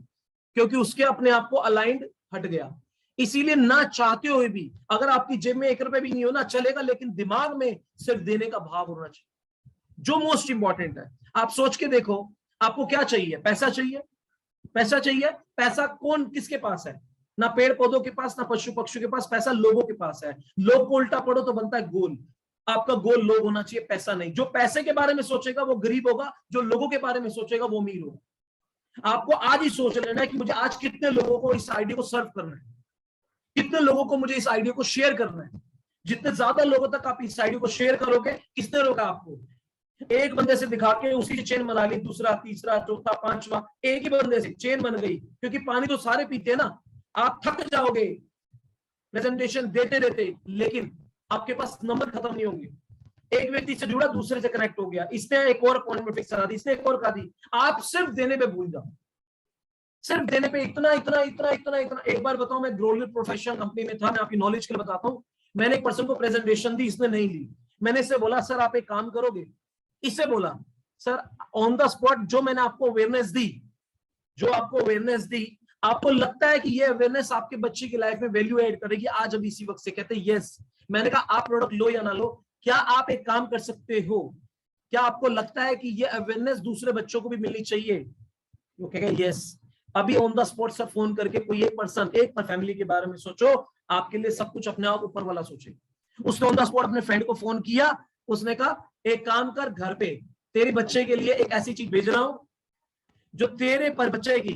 क्योंकि उसके अपने आप को अलाइंड हट गया। इसीलिए ना चाहते हुए भी, अगर आपकी जेब में 1 रुपए भी नहीं हो ना चलेगा, लेकिन दिमाग में सिर्फ देने का भाव होना चाहिए, जो मोस्ट इंपॉर्टेंट है। आप सोच के देखो, आपको क्या चाहिए? पैसा चाहिए, पैसा चाहिए। पैसा कौन किसके पास है? ना पेड़ पौधों के पास, ना पशु पक्षियों के पास, पैसा लोगों के पास है। लोग को उल्टा पढ़ो तो बनता है गोल। आपका गोल लोग होना चाहिए, पैसा नहीं। जो पैसे के बारे में सोचेगा वो गरीब होगा, जो लोगों के बारे में सोचेगा वो अमीर होगा। आपको आज ही सोच लेना है कि मुझे आज कितने लोगों को इस आइडिया को सर्व करना है, कितने लोगों को मुझे इस आइडिया को शेयर करना है। जितने ज्यादा लोगों तक आप इस आइडिया को शेयर करोगे, किसने रोका आपको? एक बंदे से दिखा के उसी की चेन बना ली, दूसरा, तीसरा, चौथा, पांचवा, एक ही बंदे से चेन बन गई। क्योंकि पानी तो सारे पीते हैं ना। आप थक जाओगे प्रेजेंटेशन देते देते, लेकिन आपके पास नंबर खत्म नहीं होंगे। एक व्यक्ति से जुड़ा, दूसरे से कनेक्ट हो गया, इसने एक और अपॉइंटमेंट फिक्स करा दी, इसने एक और करा दी। आप सिर्फ देने पे भूल जाओ, सिर्फ देने पे इतना इतना इतना इतना इतना। एक बार बताऊं, मैं ग्लोबल प्रोफेशनल कंपनी में था, मैं आपकी नॉलेज के लिए बताता हूं। मैंने एक पर्सन को प्रेजेंटेशन दी, इसने नहीं ली। मैंने इससे बोला, सर आप एक काम करोगे? इससे बोला, सर ऑन द स्पॉट जो मैंने आपको अवेयरनेस दी, जो आपको अवेयरनेस दी, आपको लगता है कि ये अवेयरनेस आपके बच्चे की लाइफ में वैल्यू ऐड करेगी आज अब इसी वक्त से? कहते यस। मैंने कहा आप प्रोडक्ट लो या ना लो, क्या आप एक काम कर सकते हो? क्या आपको लगता है कि ये अवेयरनेस दूसरे बच्चों को भी मिलनी चाहिए? वो कहेगा यस। अभी ऑन द स्पॉट सब फोन करके कोई एक पर्सन, एक फैमिली के बारे में सोचो, आपके लिए सब कुछ अपने आप ऊपर वाला सोचे। उसने ऑन द स्पॉट अपने फ्रेंड को फोन किया, उसने कहा एक काम कर, घर पे तेरे बच्चे के लिए एक ऐसी चीज भेज रहा हूं जो तेरे पर बच्चे की,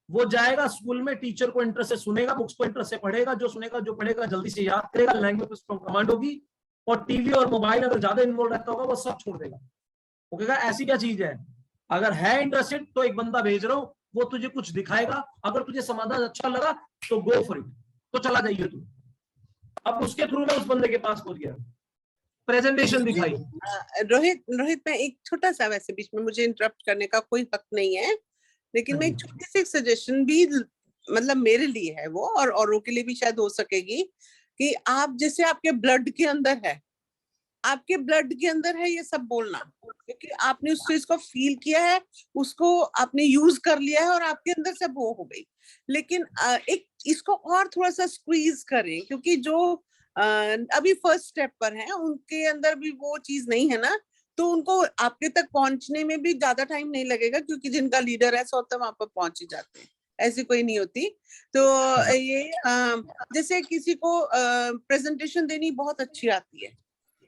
वो जाएगा स्कूल में, टीचर को इंटरेस्ट से सुनेगा, बुक्स को इंटरेस्ट से पढ़ेगा, जो सुनेगा जो पढ़ेगा जल्दी से याद करेगा, लैंग्वेज पे स्ट्रांग कमांड होगी, और टीवी और मोबाइल अगर ज्यादा इन्वॉल्व रहता होगा वो सब छोड़ देगा। वो कहेगा ऐसी क्या चीज है, अगर है इंटरेस्टेड तो एक बंदा भेज रहा हूं, वो तुझे कुछ दिखाएगा, अगर तुझे समाधान अच्छा लगा तो गो फॉर इट, तो चला जाइए तू। अब उसके थ्रू में उस बंदे के पास पहुंच गया, प्रेजेंटेशन दिखाई। रोहित, मैं एक छोटा सा, वैसे बीच में मुझे इंटरप्ट करने का कोई हक नहीं है, लेकिन मैं एक छोटी सी सजेशन भी, मतलब मेरे लिए है वो, और औरों के लिए भी शायद हो सकेगी, कि आप जैसे आपके ब्लड के अंदर है, आपके ब्लड के अंदर है ये सब बोलना, क्योंकि आपने उस चीज को फील किया है, उसको आपने यूज कर लिया है और आपके अंदर से वो हो गई। लेकिन एक इसको और थोड़ा सा स्क्वीज करें, क्योंकि जो अभी फर्स्ट स्टेप पर हैं उनके अंदर भी वो चीज नहीं है ना, तो उनको आपके तक पहुंचने में भी ज्यादा टाइम नहीं लगेगा, क्योंकि जिनका लीडर ऐसा होता है वहां पर पहुंच ही जाते हैं, ऐसी कोई नहीं होती। तो ये जैसे किसी को प्रेजेंटेशन देनी बहुत अच्छी आती है,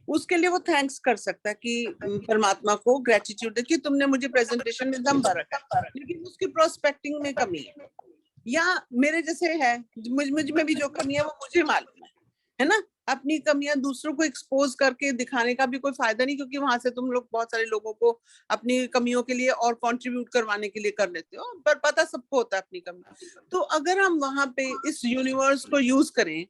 उसके लिए वो थैंक्स कर सकता है कि परमात्मा को ग्रेटिट्यूड है कि तुमने मुझे प्रेजेंटेशन में दम भर रखा, लेकिन उसकी प्रोस्पेक्टिंग में कमी है, या मेरे जैसे है, मुझ में भी जो कमी है वो मुझे मालूम है ना। अपनी कमियां दूसरों को एक्सपोज करके दिखाने का भी कोई फायदा नहीं, क्योंकि वहां से तुम लोग बहुत सारे लोगों को अपनी कमियों के लिए और कंट्रीब्यूट करवाने के लिए कर लेते हो, पर पता सबको होता है अपनी कमी। तो अगर हम वहां पे इस यूनिवर्स को यूज करें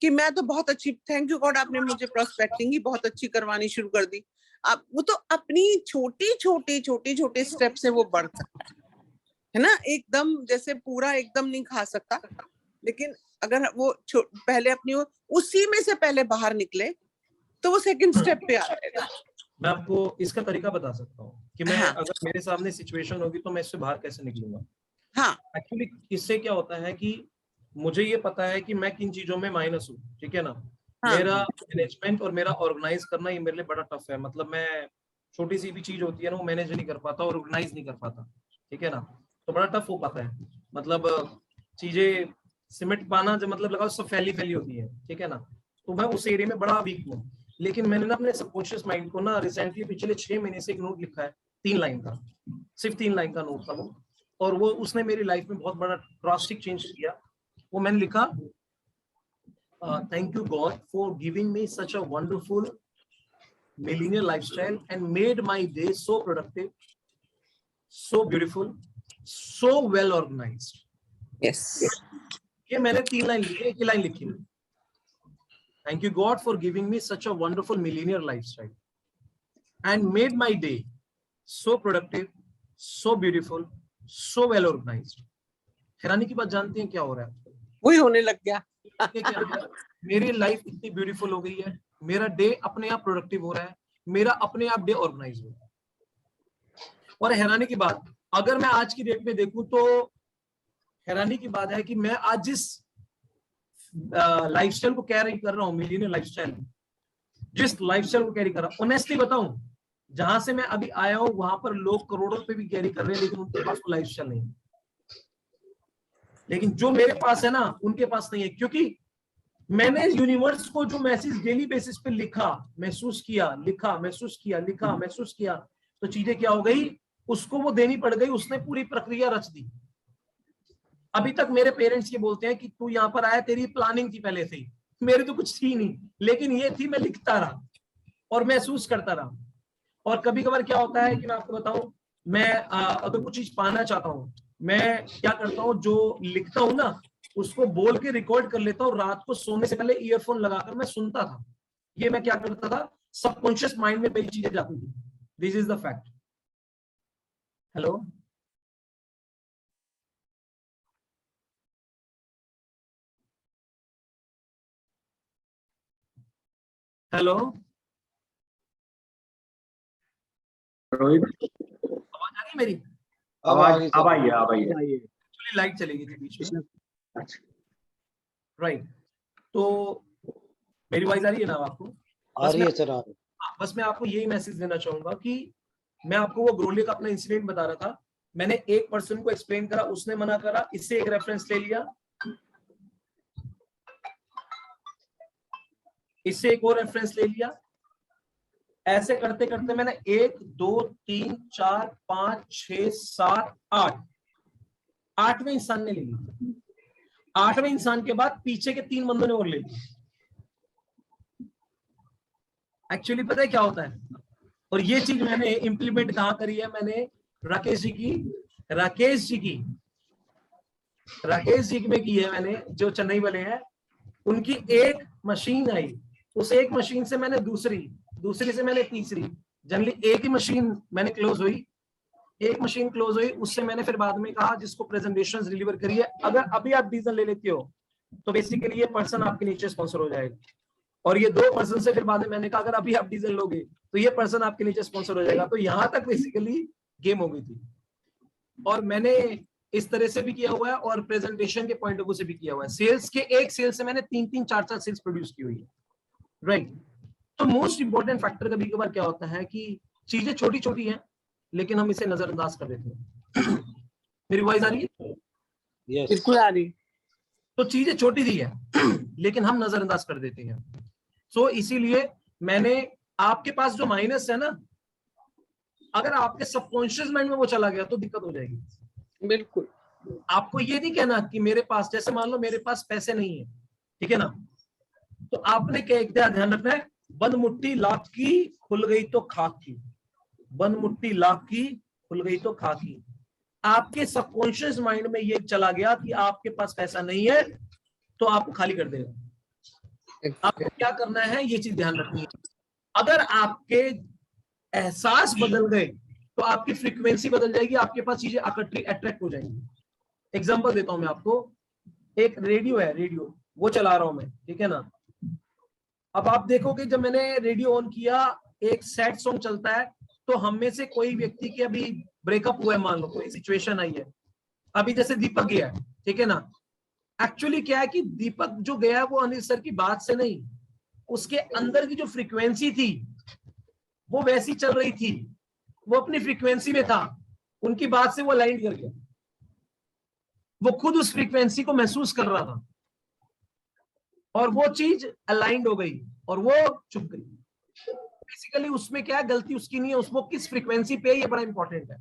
कि मैं तो बहुत अच्छी, थैंक यू गॉड आपने मुझे प्रोस्पेक्टिंग ही बहुत अच्छी करवानी शुरू कर दी, आप वो तो अपनी छोटे स्टेप से वो बढ़ सकता है ना। एकदम जैसे पूरा एकदम नहीं खा सकता, लेकिन अगर वो पहले अपनी उसी में से पहले बाहर निकले तो वो सेकंड स्टेप पे आ जाएगा। मैं आपको इसका तरीका बता सकता हूँ कि मैं हाँ। अगर मेरे सामने सिचुएशन होगी तो मैं इससे बाहर कैसे निकलूंगा। हाँ एक्चुअली इससे क्या होता है कि मुझे ये पता है कि मैं किन चीजों में माइनस हूँ, ठीक है ना। हाँ। मेरा मैनेजमेंट और मेरा ऑर्गेनाइज करना ये मेरे लिए बड़ा टफ है। मतलब मैं छोटी सी भी चीज होती है ना वो मैनेज नहीं कर पाता और ऑर्गेनाइज नहीं कर पाता, ठीक है ना। तो बड़ा टफ हो पाता है, मतलब चीजें सिमट पाना जो मतलब लगाओ सब फैली फैली होती है, ठीक है ना। तो मैं उस एरिया में बड़ा वीक हूँ। लेकिन मैंने ना अपने सबकॉन्शियस माइंड को ना रिसेंटली पिछले 6 महीने से एक नोट लिखा है, 3 लाइन का, सिर्फ 3 लाइन का नोट था वो, और वो उसने मेरी लाइफ में बहुत बड़ा ड्रास्टिक चेंज किया। वो मैंने लिखा, thank you God for giving me such a wonderful millionaire lifestyle and made my day so productive, so beautiful, so well organized. Yes ये मैंने 3 लाइन लिखी, एक लाइन लिखी। Thank you God for giving me such a wonderful millionaire lifestyle and made my day so productive, so beautiful, so well organized. हैरानी की बात जानते हैं क्या हो रहा है? वही होने लग गया। मेरी लाइफ इतनी ब्यूटीफुल हो गई है, मेरा डे अपने आप प्रोडक्टिव हो रहा है, मेरा अपने आप डे ऑर्गेनाइज हो रहा है। और हैरानी की बात, अगर मैं आज की डेट में देखूं तो हैरानी की बात है कि मैं आज जिस लाइफस्टाइल को कैरी कर रहा हूँ, मिलियनियर लाइफस्टाइल, जिस लाइफस्टाइल को कैरी कर रहा हूँ, ऑनेस्टली बताऊं, जहां से मैं अभी आया हूं वहां पर लोग करोड़ों पे भी कैरी कर रहे हैं, लेकिन उनके पास वो लाइफस्टाइल नहीं है। लेकिन जो मेरे पास है ना, उनके पास नहीं है, क्योंकि मैंने यूनिवर्स को जो मैसेज डेली बेसिस पे लिखा, महसूस किया, लिखा, महसूस किया, लिखा, महसूस किया, तो चीजें क्या हो गई, उसको वो देनी पड़ गई, उसने पूरी प्रक्रिया रच दी। अभी तक मेरे पेरेंट्स ये बोलते हैं कि तू यहाँ पर आया, तेरी प्लानिंग थी पहले से ही, मेरी तो कुछ थी नहीं, लेकिन ये थी, मैं लिखता रहा और महसूस करता रहा। और कभी कभार क्या होता है कि मैं आपको बताऊं, मैं अगर कुछ चीज पाना चाहता हूँ, मैं क्या करता हूँ, जो लिखता हूँ ना उसको बोल के रिकॉर्ड कर लेता हूँ, रात को सोने से पहले ईयरफोन लगाकर मैं सुनता था। ये मैं क्या करता था, सबकॉन्शियस माइंड में मेरी चीजें जाती थी। This is the fact. Hello, hello, Rohit, आवाज आ रही है मेरी? आवाज अब आई है। एक्चुअली लाइट चली गई थी बीच में। अच्छा, राइट, तो मेरी आवाज आ रही है ना आपको? आ रही है सर, आ रही है। बस मैं आपको यही मैसेज देना चाहूंगा कि मैं आपको वो ग्रोले का अपना इंसिडेंट बता रहा था। मैंने एक पर्सन को एक्सप्लेन करा, उसने मना करा, इससे एक रेफरेंस ले लिया, इससे एक और रेफरेंस ले लिया। ऐसे करते करते मैंने 1 2 3 4 5 6 7 8 8वें इंसान ने ले लिया। 8वें इंसान के बाद पीछे के 3 बंदों ने और ले लिया। एक्चुअली पता है क्या होता है, और ये चीज मैंने इंप्लीमेंट कहां करी है, मैंने राकेश जी में की है मैंने, जो चेन्नई वाले हैं। उनकी एक मशीन आई, उस एक मशीन से मैंने दूसरी से मैंने तीसरी, जनरली एक ही मशीन मैंने क्लोज हुई, एक मशीन क्लोज हुई, उससे मैंने फिर बाद में कहा जिसको प्रेजेंटेशंस डिलीवर करिए, अगर अभी आप डीजल ले लेते हो तो बेसिकली ये पर्सन आपके नीचे स्पॉन्सर हो जाएगा। और ये 2 पर्सन से फिर बाद में मैंने कहा अगर अभी आप डीजल लोगे तो ये पर्सन आपके नीचे स्पॉन्सर हो जाएगा। तो यहां तक बेसिकली गेम हो गई थी। और मैंने इस तरह से भी किया हुआ है और प्रेजेंटेशन के पॉइंट ऑफ व्यू से भी किया हुआ है। सेल्स के एक सेल से मैंने 3-3 4-4 सेल्स प्रोड्यूस की हुई है, राइट। तो मोस्ट इंपॉर्टेंट फैक्टर कभी कभार क्या होता है कि चीजें छोटी छोटी हैं लेकिन हम इसे नजरअंदाज कर देते हैं। मेरी वॉइस आ रही है? यस, बिल्कुल आ रही। तो चीजें छोटी सी है लेकिन हम नजरअंदाज कर देते हैं। सो इसीलिए मैंने, आपके पास जो माइनस है ना, अगर आपके सबकॉन्शियस माइंड में वो चला गया तो दिक्कत हो जाएगी। बिल्कुल। आपको ये नहीं कहना कि मेरे पास, जैसे मान लो मेरे पास पैसे नहीं है, ठीक है ना, तो आपने क्या ध्यान रखना है, बंद मुट्ठी लाख की खुल गई तो खाक की, बंद मुट्ठी लाख की खुल गई तो खाक की। आपके सबकॉन्शियस माइंड में ये चला गया कि आपके पास पैसा नहीं है तो आपको खाली कर देगा। आपको क्या करना है, ये चीज ध्यान रखनी है। अगर आपके एहसास बदल गए तो आपकी फ्रीक्वेंसी बदल जाएगी, आपके पास चीजें अट्रैक्ट हो जाएंगी। एग्जांपल देता हूं मैं आपको, एक रेडियो है, रेडियो वो चला रहा हूं मैं, ठीक है ना। अब आप देखोगे जब मैंने रेडियो ऑन किया, एक सैड सॉन्ग चलता है, तो हम में से कोई व्यक्ति के अभी ब्रेकअप हुआ है, मान लो कोई सिचुएशन आई है, अभी जैसे दीपक गया है, ठीक है ना। एक्चुअली क्या है कि दीपक जो गया है वो अनिल सर की बात से नहीं, उसके अंदर की जो फ्रीक्वेंसी थी वो वैसी चल रही थी, वो अपनी फ्रीक्वेंसी में था, उनकी बात से वो अलाइन कर गया, वो खुद उस फ्रीक्वेंसी को महसूस कर रहा था और वो चीज अलाइंड हो गई और वो चुप गई। बेसिकली उसमें क्या है, गलती उसकी नहीं है, उसको किस फ्रीक्वेंसी पे, ये बड़ा इंपॉर्टेंट है।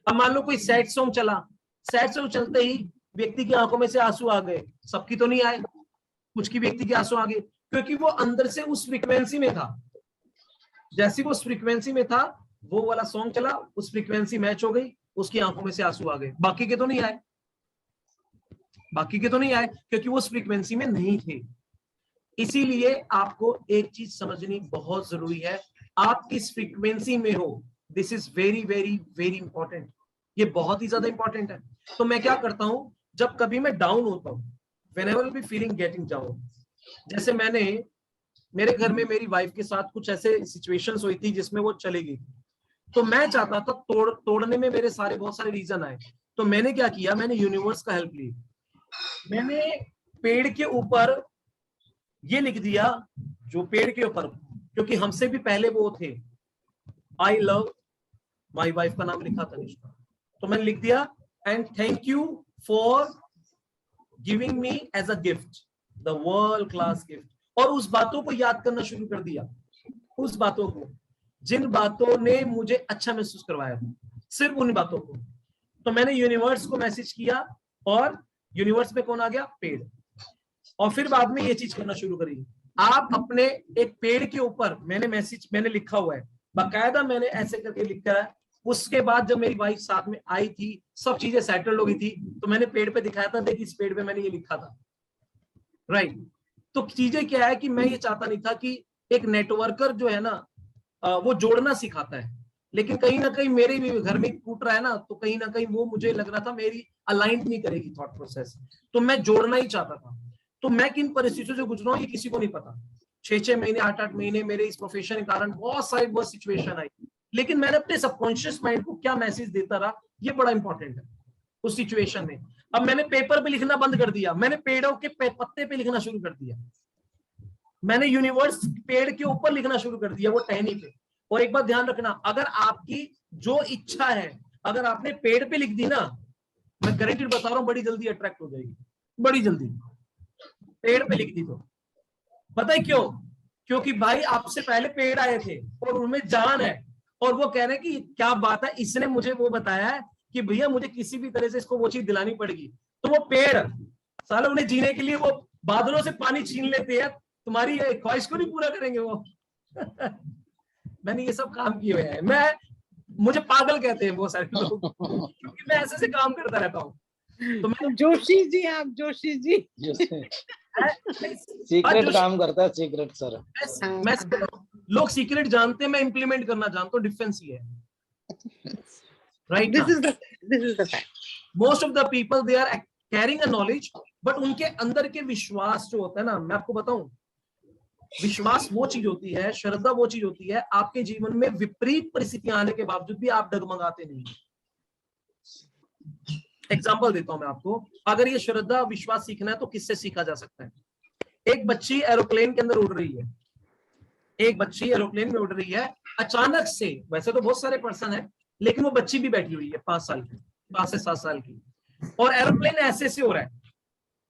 अब मान लो कोई सैड सॉन्ग चला, सैड सॉन्ग चलते ही व्यक्ति की आंखों में से आंसू आ गए, सबकी तो नहीं आए, कुछ की व्यक्ति के आंसू आ गए, क्योंकि वो अंदर से उस फ्रीक्वेंसी में था। जैसे वो उस फ्रीक्वेंसी में था, वो वाला सॉन्ग चला, उस फ्रीक्वेंसी मैच हो गई, उसकी आंखों में से आंसू आ गए, बाकी के तो नहीं आए, बाकी के तो नहीं आए, क्योंकि वो उस फ्रीक्वेंसी में नहीं थे। इसीलिए आपको एक चीज समझनी बहुत जरूरी है, आप किस फ्रीक्वेंसी में हो, this is very very very important, ये बहुत ही ज्यादा इंपॉर्टेंट है। तो मैं क्या करता हूं, जब कभी मैं डाउन होता हूं, whenever be feeling getting down, जैसे मैंने मेरे घर में मेरी वाइफ के साथ कुछ ऐसे सिचुएशंस हुई थी जिसमें वो चली गई, तो मैं चाहता था तोड़ने में मेरे बहुत सारे रीजन आए, तो मैंने क्या किया, मैंने यूनिवर्स का हेल्प ली, मैंने पेड़ के ऊपर ये लिख दिया, जो पेड़ के ऊपर, क्योंकि हमसे भी पहले वो थे, आई लव माई वाइफ का नाम लिखा था निष्ठा, तो मैंने लिख दिया and thank you for giving me as a gift the world class gift, और उस बातों को याद करना शुरू कर दिया, उस बातों को जिन बातों ने मुझे अच्छा महसूस करवाया था, सिर्फ उन बातों को। तो मैंने यूनिवर्स को मैसेज किया और यूनिवर्स में कौन आ गया, पेड़। और फिर बाद में ये चीज करना शुरू करी, आप अपने एक पेड़ के ऊपर, मैंने लिखा हुआ है बाकायदा, मैंने ऐसे करके लिखा है। उसके बाद जब मेरी वाइफ साथ में आई थी, सब चीजें सेटल हो गई थी, तो मैंने पेड़ पे दिखाया था, देखिए इस पेड़ पे मैंने ये लिखा था, राइट। तो चीजें क्या है कि मैं ये चाहता नहीं था कि एक नेटवर्कर जो है ना, वो जोड़ना सिखाता है, लेकिन कहीं ना कहीं मेरे भी घर में टूट रहा है ना, तो कहीं ना कहीं वो मुझे लग रहा था मेरी अलाइन नहीं करेगी थॉट प्रोसेस, तो मैं जोड़ना ही चाहता था। तो मैं किन परिस्थितियों से गुजरा हूं ये किसी को नहीं पता, 6-6 महीने 8-8 महीने मेरे इस प्रोफेशन के कारण बहुत सारी बहुत सिचुएशन आई, लेकिन मैंने अपने सबकॉन्शियस माइंड को क्या मैसेज देता रहा, ये बड़ा इंपॉर्टेंट है उस सिचुएशन में। अब मैंने पेपर पे लिखना बंद कर दिया, मैंने पेड़ों के पत्ते पे लिखना शुरू कर दिया, मैंने यूनिवर्स पेड़ के ऊपर लिखना शुरू कर दिया, वो टहनी पे। और एक बात ध्यान रखना, अगर आपकी जो इच्छा है अगर आपने पेड़ पे लिख दी ना, मैं गारंटी बता रहा हूं बड़ी जल्दी अट्रैक्ट हो जाएगी, बड़ी जल्दी। पेड़ पे लिख दी तो पता है क्यों, क्योंकि भाई आपसे पहले पेड़ आए थे और उनमें जान है, और वो कह रहे हैं कि क्या बात है, इसने मुझे वो बताया है कि भैया मुझे किसी भी तरह से इसको वो चीज दिलानी पड़ेगी। तो वो पेड़ साले उन्हें जीने के लिए वो बादलों से पानी छीन लेते हैं, तुम्हारी ख्वाहिश को नहीं पूरा करेंगे वो। मैंने ये सब काम किए हुए हैं, मुझे पागल कहते हैं वो सारे लोग, क्योंकि मैं ऐसे से काम करता रहता हूँ। तो मैं जोशी जी, आप जोशी जी सीक्रेट काम करता है, सीक्रेट सर। मैं लोग सीक्रेट जानते हैं, मैं इंप्लीमेंट करना जानता हूँ, डिफरेंस ये है, right. This is the fact, most of the people they are carrying a knowledge, but उनके अंदर के विश्वास जो होता है ना, मैं आपको बताऊं, विश्वास वो चीज होती है, श्रद्धा वो चीज होती है, आपके जीवन में विपरीत परिस्थितियां आने के बावजूद भी आप डगमगाते नहीं। एग्जाम्पल देता हूं मैं आपको, अगर ये श्रद्धा विश्वास सीखना है तो किससे सीखा जा सकता है। एक बच्ची एरोप्लेन के अंदर उड़ रही है, एक बच्ची एरोप्लेन में उड़ रही है, अचानक से, वैसे तो बहुत सारे पर्सन है लेकिन वो बच्ची भी बैठी हुई है 5 साल की, 5 से 7 साल की, और एरोप्लेन ऐसे ऐसे हो रहा है,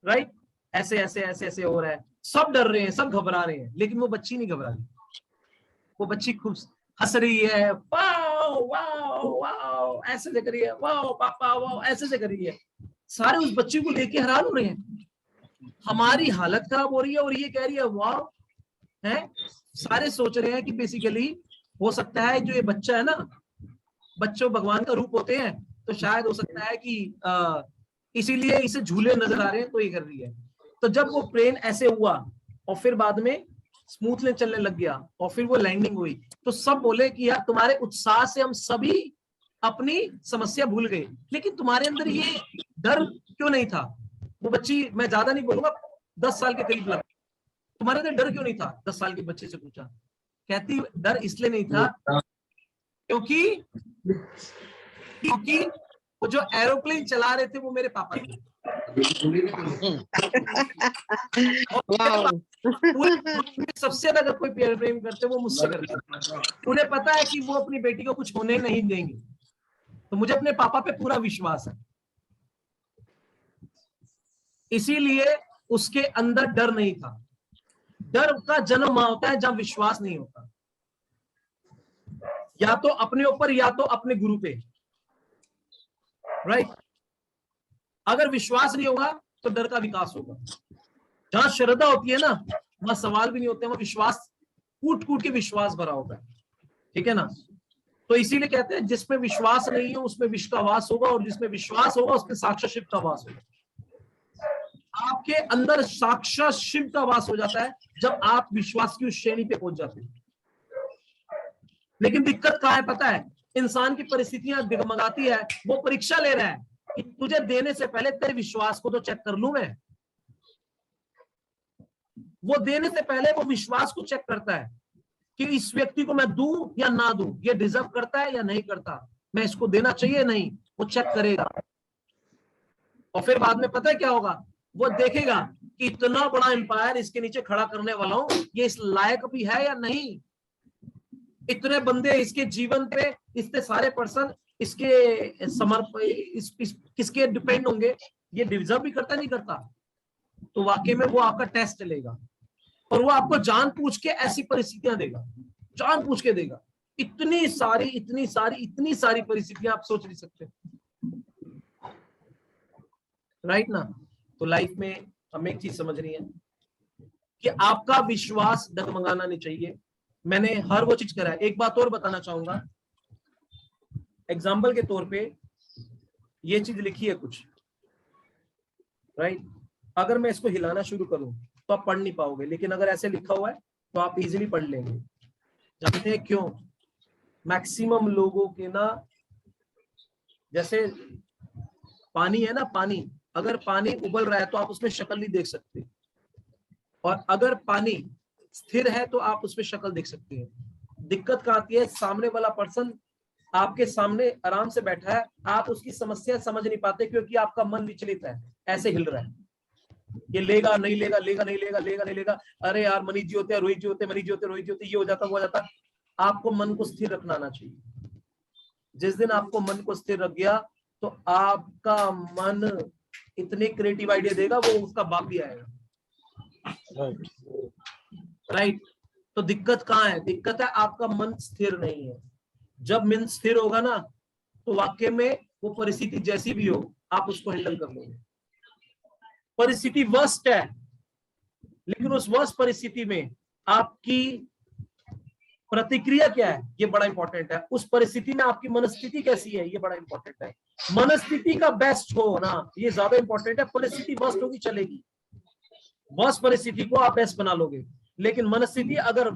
राइट, ऐसे ऐसे ऐसे ऐसे हो रहा है, सब डर रहे हैं, सब घबरा रहे हैं, लेकिन वो बच्ची नहीं घबरा रही, वो बच्ची खूब हंस रही है, वाओ वाओ वाओ ऐसे से कर रही है, वाओ पापा वाओ ऐसे से कर रही है। सारे उस बच्ची को देख के हैरान हो रहे हैं, हमारी हालत खराब हो रही है और ये कह रही है वाओ, है। सारे सोच रहे हैं कि बेसिकली हो सकता है जो ये बच्चा है ना, बच्चों भगवान का रूप होते हैं, तो शायद हो सकता है कि इसीलिए इसे झूले नजर आ रहे हैं तो ये कर रही है। तो जब वो प्लेन ऐसे हुआ और फिर बाद में स्मूथली चलने लग गया और फिर वो लैंडिंग हुई, तो सब बोले कि यार तुम्हारे उत्साह से हम सभी अपनी समस्या भूल गए, लेकिन तुम्हारे अंदर ये डर क्यों नहीं था। वो बच्ची, मैं ज्यादा नहीं बोलूंगा, 10 साल के करीब लगा, तुम्हारे अंदर डर क्यों नहीं था? 10 साल के बच्चे से पूछा, कहती डर इसलिए नहीं था क्योंकि वो जो एरोप्लेन चला रहे थे वो मेरे पापा थे। सबसे ज्यादा अगर कोई प्यार प्रेम करते वो मुझसे करते, उन्हें पता है कि वो अपनी बेटी को कुछ होने नहीं देंगे, तो मुझे अपने पापा पे पूरा विश्वास है, इसीलिए उसके अंदर डर नहीं था। डर का जन्म वहां होता है जहां विश्वास नहीं होता, या तो अपने ऊपर या तो अपने गुरु पे, राइट। अगर विश्वास नहीं होगा तो डर का विकास होगा। जहां श्रद्धा होती है ना, वहां सवाल भी नहीं होते, वहां विश्वास, कूट कूट के विश्वास भरा होता है, ठीक है ना। तो इसीलिए कहते हैं जिसमें विश्वास नहीं है उसमें विष का वास होगा, और जिसमें विश्वास होगा उसमें साक्षात शिव का वास होगा। आपके अंदर साक्षात शिव का वास हो जाता है जब आप विश्वास की उस श्रेणी पे पहुंच जाते हैं। लेकिन दिक्कत कहाँ है पता है? इंसान की परिस्थितियां डगमगाती है, वो परीक्षा ले रहा है कि तुझे देने से पहले तेरे विश्वास को तो चेक कर लूं मैं। वो देने से पहले वो विश्वास को चेक करता है कि इस व्यक्ति को मैं दूं या ना दूं, ये डिजर्व करता है या नहीं करता, मैं इसको देना चाहिए नहीं, वो चेक करेगा। और फिर बाद में पता है क्या होगा? वो देखेगा कि इतना बड़ा एम्पायर इसके नीचे खड़ा करने वाला हूं, ये इस लायक भी है या नहीं। इतने बंदे इसके जीवन पे, इतने सारे पर्सन इसके किसके डिपेंड होंगे, ये डिजर्व भी करता नहीं करता। तो वाकई में वो आपका टेस्ट लेगा, और वो आपको जानबूझ के ऐसी परिस्थितियां देगा, जानबूझ के देगा। इतनी सारी परिस्थितियां आप सोच नहीं सकते, राइट ना। तो लाइफ में हमें एक चीज समझनी है कि आपका विश्वास डगमगाना नहीं चाहिए। मैंने हर वो चीज करा है। एक बात और बताना चाहूंगा, एग्जाम्पल के तौर पे ये चीज लिखी है कुछ, राइट। अगर मैं इसको हिलाना शुरू करूं तो आप पढ़ नहीं पाओगे, लेकिन अगर ऐसे लिखा हुआ है तो आप इजीली पढ़ लेंगे। जानते हैं क्यों? मैक्सिमम लोगों के ना, जैसे पानी है ना, पानी, अगर पानी उबल रहा है तो आप उसमें शक्ल नहीं देख सकते, और अगर पानी स्थिर है तो आप उसमें शक्ल देख सकते हैं। दिक्कत कहाँ आती है? सामने वाला पर्सन आपके सामने आराम से बैठा है, आप उसकी समस्या समझ नहीं पाते क्योंकि आपका मन विचलित है, ऐसे हिल रहा है, ये लेगा नहीं लेगा, लेगा नहीं लेगा, लेगा नहीं लेगा, अरे यार मनीष जी होते हैं, रोहित जी होते हैं, मनीष जी होते हैं, रोहित जी होते हैं, ये हो जाता वो हो जाता। आपको मन को स्थिर रखना आना चाहिए। जिस दिन आपको मन को स्थिर रख गया तो आपका मन इतने क्रिएटिव आइडिया देगा, वो उसका बाप भी आएगा, राइट। तो दिक्कत कहाँ है? दिक्कत है आपका मन स्थिर नहीं है। जब मन स्थिर होगा ना तो वाकई में वो परिस्थिति जैसी भी हो आप उसको हैंडल कर लोगे। परिस्थिति वर्स्ट है, लेकिन उस वर्स्ट परिस्थिति में आपकी प्रतिक्रिया क्या है ये बड़ा इंपॉर्टेंट है। उस परिस्थिति में आपकी मनस्थिति कैसी है ये बड़ा इंपॉर्टेंट है। मनस्थिति का बेस्ट हो ना ये ज्यादा इंपॉर्टेंट है। परिस्थिति वर्स्ट होगी चलेगी, वर्स्ट परिस्थिति को आप बेस्ट बना लोगे, लेकिन मनस्थिति अगर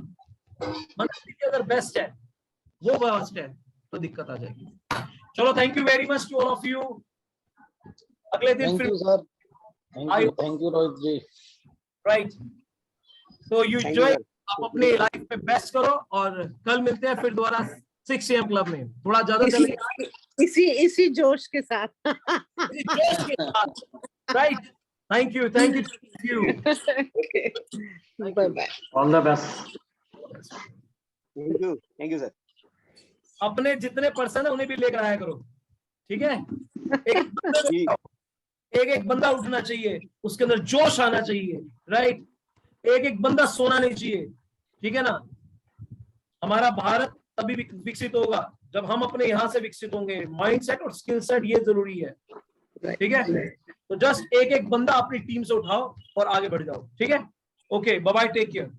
बेस्ट है, वो वर्स्ट है, तो दिक्कत आ जाएगी। चलो, thank you very much to all of you. अगले दिन फिर sir, thank you Rohit ji, right. तो यू एंजॉय, आप अपने लाइफ में बेस्ट करो, और कल मिलते हैं फिर दोबारा 6 AM क्लब में। थोड़ा ज्यादा चलेगा इसी जोश के साथ, right. Thank you bye bye, all the best. Thank you sir. अपने जितने पर्सन है उन्हें भी लेकर आया करो, ठीक है। एक बंदा उठना चाहिए, उसके अंदर जोश आना चाहिए, राइट। एक बंदा सोना नहीं चाहिए, ठीक है ना। हमारा भारत तभी विकसित होगा जब हम अपने यहाँ से विकसित होंगे। माइंडसेट और स्किल सेट ये जरूरी है, ठीक है। तो जस्ट एक बंदा अपनी टीम से उठाओ और आगे बढ़ जाओ, ठीक है। Okay, bye bye, take care.